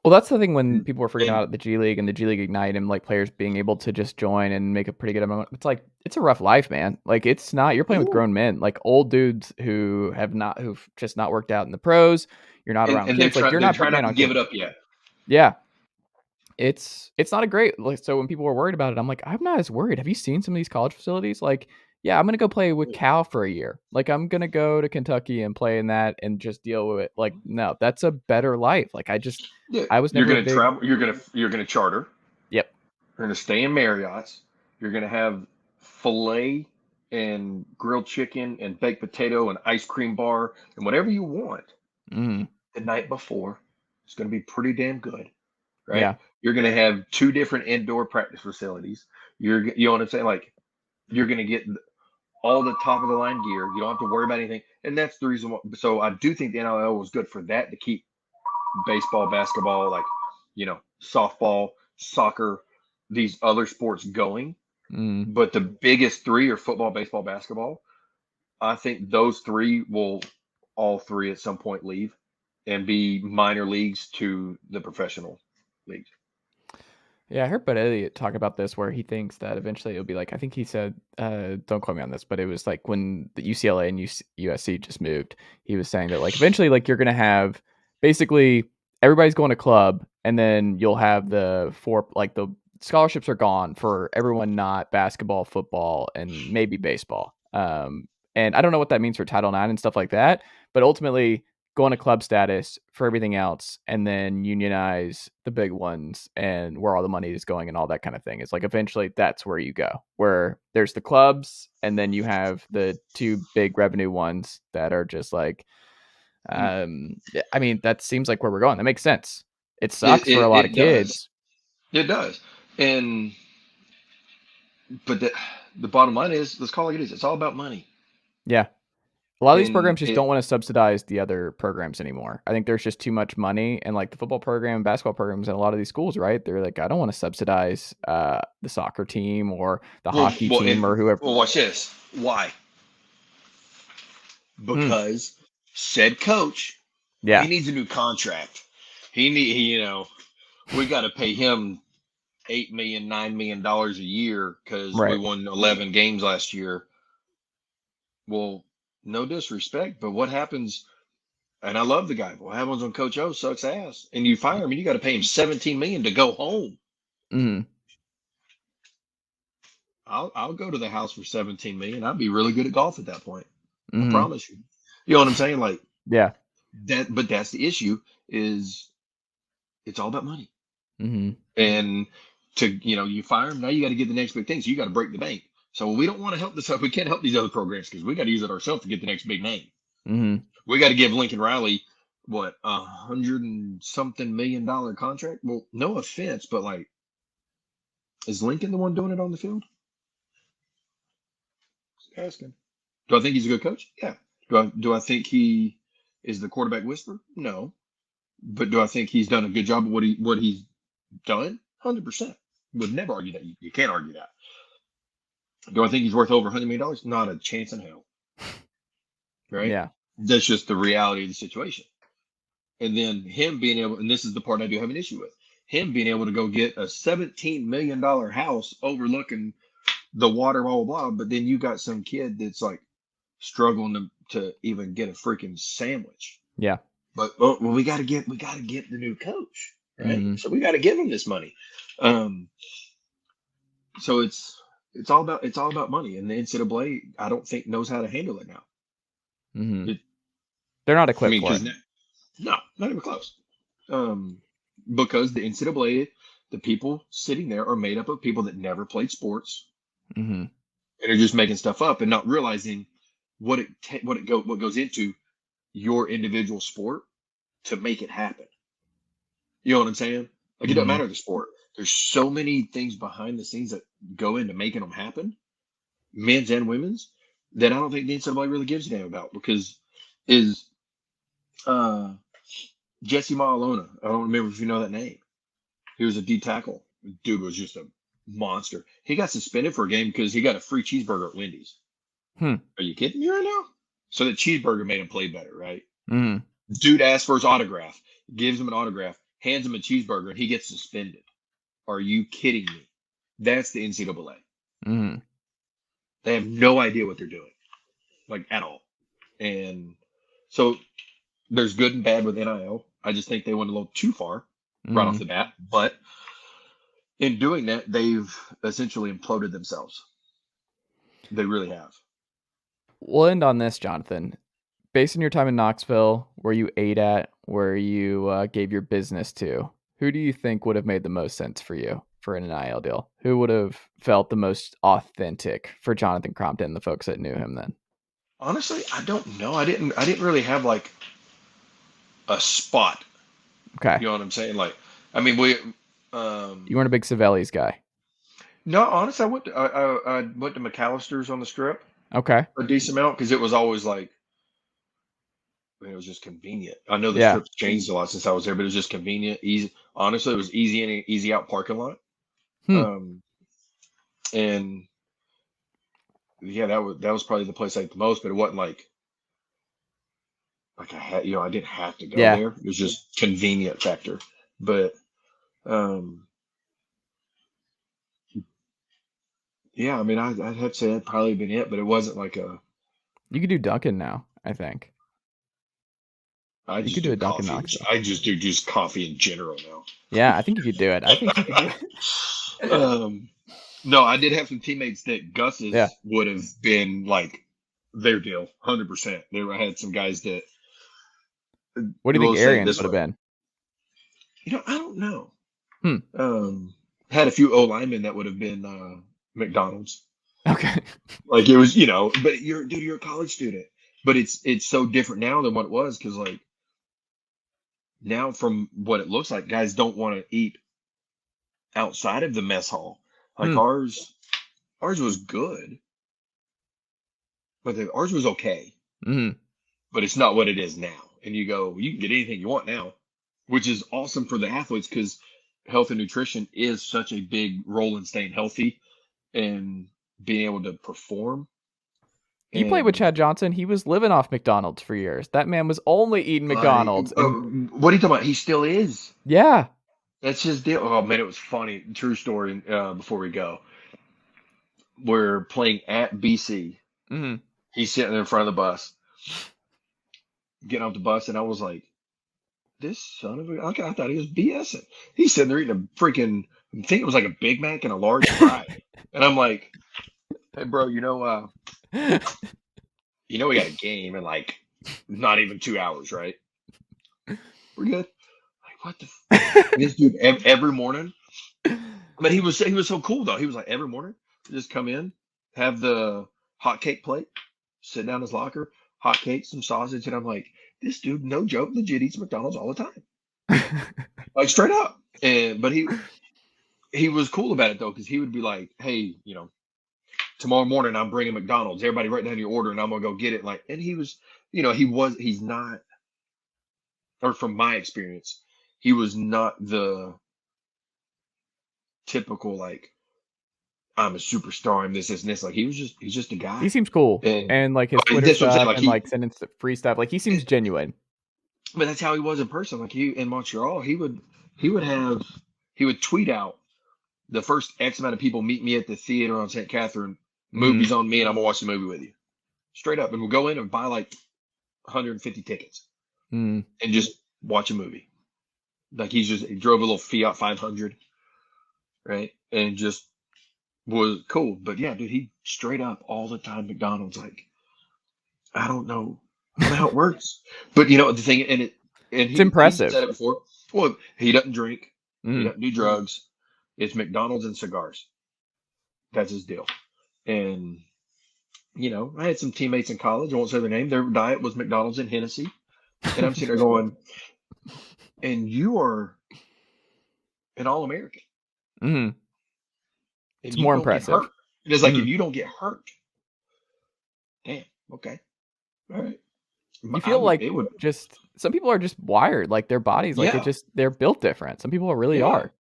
Well, that's the thing when And, people were forgetting and about the G League and the G League Ignite and like players being able to just join and make a pretty good amount. It's like it's a rough life, man. Like it's not. You're playing with yeah, grown men, like old dudes who've just not worked out in the pros. You're not and, around and they're kids. Like trying you're they're not trying putting not it to on give kids. it up yet. Yeah, it's not a great. Like so when people were worried about it, I'm like I'm not as worried. Have you seen some of these college facilities? Like yeah, I'm gonna go play with Cal for a year. Like I'm gonna go to Kentucky and play in that and just deal with it. Like no, that's a better life. Like Yeah, I was you're never a gonna big. travel. You're gonna charter. Yep. You're gonna stay in Marriott's. You're gonna have filet and grilled chicken and baked potato and ice cream bar and whatever you want Mm, the night before. It's gonna be pretty damn good, right? yeah. You're gonna have two different indoor practice facilities. You know what I'm saying? Like you're gonna get all the top of the line gear. You don't have to worry about anything, and that's the reason why. So I do think the NIL was good for that, to keep baseball, basketball, like softball, soccer. these other sports going, Mm. but the biggest three are football, baseball, basketball. I think those three will all three at some point leave and be minor leagues to the professional leagues. Yeah, I heard Bud Elliott talk about this where he thinks that eventually it'll be like, I think he said, don't quote me on this, but it was like when the UCLA and USC just moved, he was saying that like eventually like you're going to have basically everybody's going to club and then you'll have the four, like the scholarships are gone for everyone not basketball, football, and maybe baseball. And I don't know what that means for Title IX and stuff like that, but ultimately go into club status for everything else and then unionize the big ones and where all the money is going and all that kind of thing. It's like eventually that's where you go, where there's the clubs and then you have the two big revenue ones that are just like, I mean, that seems like where we're going. That makes sense. It It, sucks for a it, lot of it does. kids. It does. And but the bottom line is, let's call it is. It's all about money. Yeah. A lot of these And programs just it don't want to subsidize the other programs anymore. I think there's just too much money, and like the football program, basketball programs, and a lot of these schools, right? They're like, I don't want to subsidize the soccer team or the hockey team or whoever. well, watch this. Why? Mm, Because said coach, he yeah. needs a new contract. We got to pay him $8 million, $9 million a year because we Right. won 11 games last year. Well, no disrespect, but what happens? And I love the guy. What happens when Coach O sucks ass and you fire him and you got to pay him 17 million to go home? Mm, I'll go to the house for 17 million. I'd be really good at golf at that point. I mm, promise you. You know what I'm saying? Like yeah. that, but that's the issue is it's all about money. Mm, And you fire him, now you got to get the next big thing. So you got to break the bank. So we don't want to help this. We can't help these other programs because we got to use it ourselves to get the next big name. mm, We got to give Lincoln Riley what $100 and something million contract. Well, no offense, but like, is Lincoln the one doing it on the field? Just asking. Do I think he's a good coach? Yeah. Do I think he is the quarterback whisperer? No. But do I think he's done a good job of what he's done? 100%. Would never argue that. You can't argue that. Do I think he's worth over $100 million? Not a chance in hell. Right? yeah. That's just the reality of the situation. And then him being able, and this is the part I do have an issue with, him being able to go get a $17 million house overlooking the water, blah, blah, blah. But then you got some kid that's like struggling to even get a freaking sandwich. Yeah. But well, we got to get the new coach, right? Mm, So we got to give him this money. Um, so it's all about money, and the NCAA I don't think knows how to handle it now. mm. It, They're not I equipped mean, for because it. no, not even close. Um, because the NCAA, the people sitting there are made up of people that never played sports Mm, and are just making stuff up and not realizing what goes into your individual sport to make it happen. You know what I'm saying? Like it doesn't mm, matter the sport. There's so many things behind the scenes that go into making them happen, men's and women's, that I don't think the NCAA really gives a damn about because is uh Jesse Malona. I don't remember if you know that name. He was a D tackle. Dude was just a monster. He got suspended for a game because he got a free cheeseburger at Wendy's. hmm, Are you kidding me right now? So the cheeseburger made him play better, right? mm, Dude asks for his autograph, gives him an autograph, hands him a cheeseburger, and he gets suspended. Are you kidding me? That's the NCAA. mm. They have no idea what they're doing, like at all. And so there's good and bad with NIL. I just think they went a little too far right off Mm. the bat. But in doing that, they've essentially imploded themselves. They really have. We'll end on this, Jonathan. Based on your time in Knoxville, where you ate at, where you gave your business to, who do you think would have made the most sense for you for an NIL deal? Who would have felt the most authentic for Jonathan Crompton, the folks that knew him then? Honestly, I don't know. I didn't really have like a spot. Okay. You know what I'm saying? Like, I mean, we You um weren't a big Savelli's guy. no, honestly, I went to McAllister's on the strip Okay. a decent amount because it was always like, I mean, it was just convenient. I know the Yeah. strip's changed a lot since I was there, but it was just convenient, easy. Honestly, it was easy in, easy out parking lot. And yeah, that was probably the place I ate the most, but it wasn't like I had, I didn't have to go Yeah. there. It was just convenient factor. But yeah, I mean, I'd have to say that'd probably been it, but it wasn't like a. You could do Dunkin' now, I think. I You just could do do a Dunkin' coffee. Knoxville. I just do just coffee in general now. Yeah, I think you could do it. I think you could do it. No, I did have some teammates that Yeah. Gus's would have been like their deal, 100%. I had some guys that. What do you think We'll say it Arians this would have way. been? I don't know. Hmm. Had a few O linemen that would have been McDonald's. Okay. Like it was, but you're a college student. But it's so different now than what it was because like now from what it looks like, guys don't want to eat outside of the mess hall. Like ours was good, but ours was okay. Mm-hmm. But it's not what it is now. And you can get anything you want now, which is awesome for the athletes because health and nutrition is such a big role in staying healthy and being able to perform. You played with And Chad Johnson. He was living off McDonald's for years. That man was only eating like, McDonald's. And what are you talking about? He still is. yeah. That's his deal. Oh man, it was funny. True story. Before we go, we're playing at BC. Mm-hmm. He's sitting in front of the bus, getting off the bus, and I was like, "This son of a!" I thought he was BSing. He's sitting there eating a freaking. I think it was like a Big Mac and a large fry, and I'm like, "Hey, bro, we got a game in like not even 2 hours, right? We're good." Like, what the? This dude every morning. But he was so cool though. He was like every morning, just come in, have the hot cake plate, sit down in his locker, hot cake, some sausage, and I'm like, this dude, no joke, legit eats McDonald's all the time, like straight up. And but he was cool about it though, because he would be like, hey, tomorrow morning I'm bringing McDonald's. Everybody write down your order, and I'm gonna go get it. Like, and he's not, or from my experience, he was not the typical like I'm a superstar. I'm this, and this. Like he's just a He guy. seems cool. And And like his Twitter that's what I'm saying. stuff Like and like sending free stuff. Like he seems genuine. but that's how he was in person. Like he in Montreal, he would tweet out the first X amount of people meet me at the theater on St. Catherine. Mm-hmm. Movies on me, and I'm gonna watch the movie with you. Straight up, and we'll go in and buy like 150 tickets Mm-hmm. and just watch a movie. Like he drove a little Fiat 500, right, and just was cool. But yeah, dude, he straight up all the time McDonald's. Like I don't know how it works, but the thing, and It's he's impressive. said it before. Well, he doesn't drink, he Mm-hmm. doesn't do drugs. It's McDonald's and cigars. That's his deal. And I had some teammates in college. I won't say their name. Their diet was McDonald's and Hennessy, and I'm sitting there going, "And you are an All American, Mm-hmm. and It's you more don't get impressive. hurt." And it's like, Mm-hmm. and you don't get hurt. Damn. Okay. All right. You feel like It would. just some people are just wired, like their bodies, like Yeah. they're built different. Some people really Yeah. are.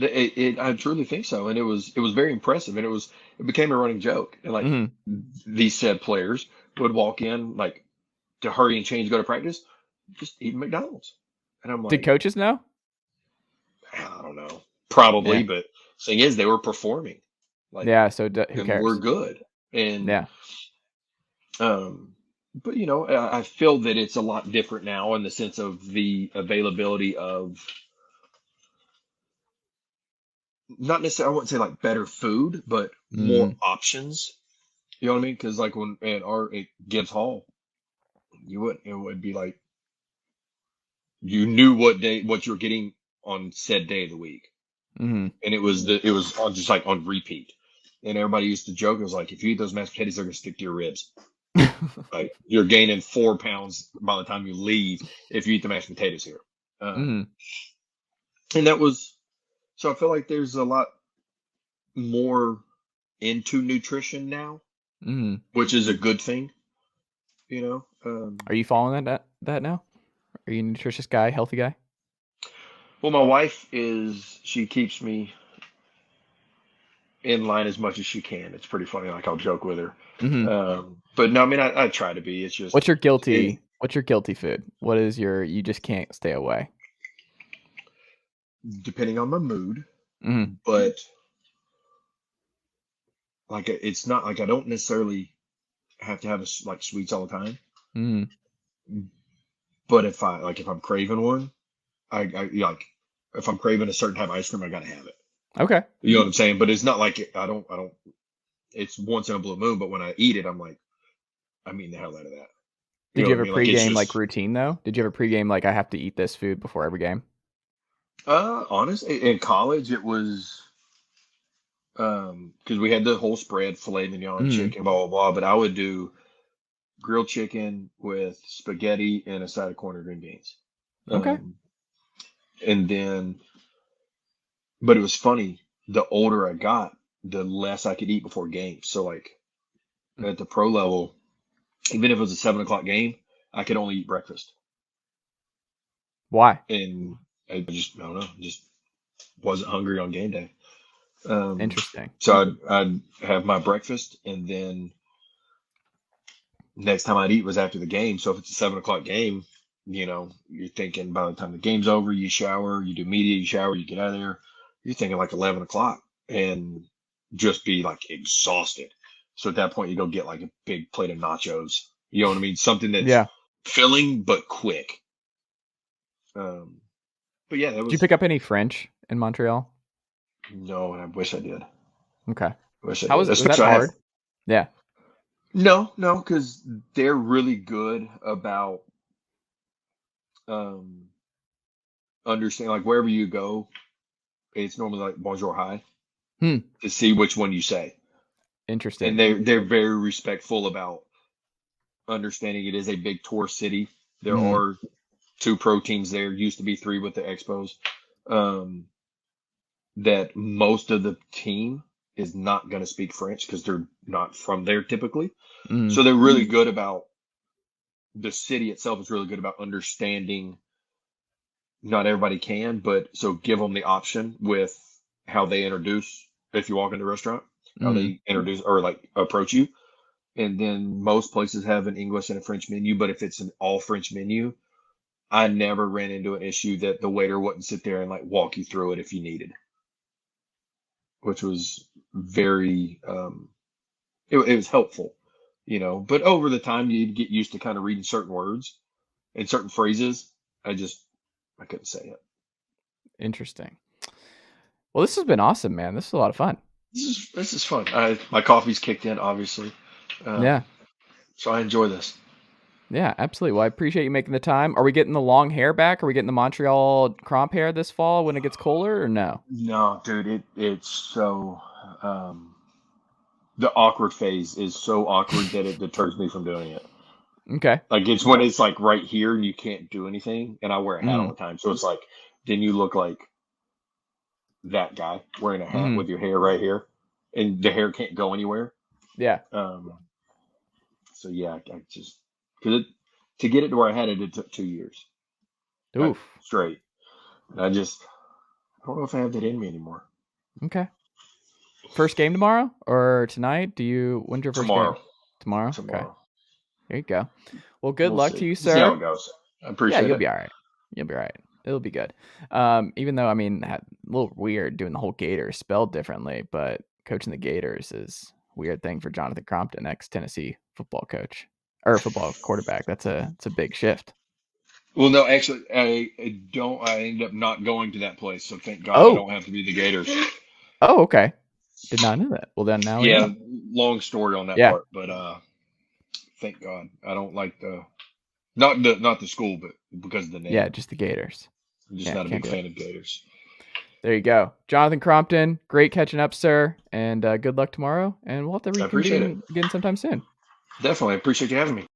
I truly think so, and it was very impressive, and it became a running joke, and like Mm-hmm. these said players would walk in like to hurry and change, go to practice, just eat McDonald's, and I'm Did like, coaches know? I don't know, probably, Yeah. but thing is, they were performing, like, Yeah. So who and we're cares? good, and Yeah. but I feel that it's a lot different now in the sense of the availability of not necessarily, I wouldn't say like better food, but more Mm. options. You know what I mean? Because like when at Gibbs Hall, it would be like you knew what you were getting on said day of the week, Mm-hmm. and it was on just like on repeat. And everybody used to joke, it was like if you eat those mashed potatoes, they're gonna stick to your ribs. Like you're gaining 4 pounds by the time you leave if you eat the mashed potatoes here. Mm-hmm. And that was so. I feel like there's a lot more into nutrition now, Mm-hmm. which is a good thing. Are you following that now? Are you a nutritious guy, healthy guy? Well, my wife she keeps me in line as much as she can. It's pretty funny. Like I'll joke with her. Mm-hmm. But no, I mean, I try to be. It's just What's your guilty food? What is you just can't stay away? depending on my mood, Mm-hmm. but like it's not like I don't necessarily have to have like sweets all the time. Mm-hmm. But if I'm craving one, like if I'm craving a certain type of ice cream, I gotta have it. Okay. You know what I'm saying? But it's not like I don't. It's once in a blue moon. But when I eat it, I'm like, I'm eating the hell out of that. You Did know you what have I a mean? Like it's pregame just routine though? Did you have a pregame I have to eat this food before every game? honest. In college, it was because we had the whole spread, filet mignon, Mm-hmm. chicken, blah blah blah. But I would do grilled chicken with spaghetti and a side of corn or green beans. Okay. Um, and then, but it was funny. The older I got, the less I could eat before games. So like at the pro level, even if it was a 7 o'clock game, I could only eat breakfast. Why? And I don't know, just wasn't hungry on game day. Um, Interesting. so I'd have my breakfast, and then next time I'd eat was after the game. So if it's a 7 o'clock game, you're thinking by the time the game's over, you shower, you do media, you shower, you get out of there, you're thinking like 11 o'clock and just be like exhausted. So at that point, you go get like a big plate of nachos. You know what I mean? Something that's Yeah. filling but quick. Um, but yeah, that Did you was pick up any French in Montreal? no, and I wish I did. Okay. Wish I How did. was that Especially I have hard? Yeah. no, because they're really good about um understand like wherever you go, it's normally like bonjour hi Hmm. to see which one you say. And Interesting. they're very respectful about understanding it is a big tourist city. There Mm. are two pro teams there, used to be three with the Expos. Um, that most of the team is not going to speak French because they're not from there typically. Mm. So they're really good about the city itself is really good about understanding. Not everybody can, but so give them the option with how they introduce if you walk into a restaurant, how Mm. they introduce or like approach you. And then most places have an English and a French menu, but if it's an all French menu, I never ran into an issue that the waiter wouldn't sit there and like walk you through it if you needed, which was very it was helpful, But over the time you get used to kind of reading certain words and certain phrases. I couldn't say it. Interesting. Well, this has been awesome, man. This is a lot of fun. This is fun. My coffee's kicked in, obviously, Yeah. so I enjoy this. Yeah, absolutely. Well, I appreciate you making the time. Are we getting the long hair back? Are we getting the Montreal Cromp hair this fall when it gets colder or no? No, dude, it's so um, the awkward phase is so awkward that it deters me from doing it. Okay. Like it's when it's like right here and you can't do anything, and I wear a hat all Mm. the time, so it's like then you look like that guy wearing a hat Mm. with your hair right here, and the hair can't go anywhere. Yeah. Um, so yeah, I just because to get it to where I had it, it took 2 years Oof. straight. And I don't know if I have that in me anymore. Okay. First game tomorrow or tonight? When's your first game? Tomorrow, Tomorrow? Okay. tomorrow, There you go. Well, good we'll luck to see. you, We'll see how sir. it goes. I Yeah, appreciate you'll it. be all right. You'll be all right. It'll be good. Even though, a little weird doing the whole Gators spelled differently, but coaching the Gators is a weird thing for Jonathan Crompton, ex-Tennessee football coach or football quarterback. It's a big shift. Well, no, actually, I don't. I ended up not going to that place, so thank God I Oh, don't have to be the Gators. okay. Did not know that. Well, then now we Yeah, know. long story on that Yeah, part, but thank God I don't like not the school, but because of the yeah, name. just the Gators. I'm just Yeah, not a can't big do it. fan of Gators. There you go. Jonathan Crompton, great catching up, sir, and good luck tomorrow. And we'll have to I appreciate it. reconvene again sometime soon. Definitely appreciate you having me.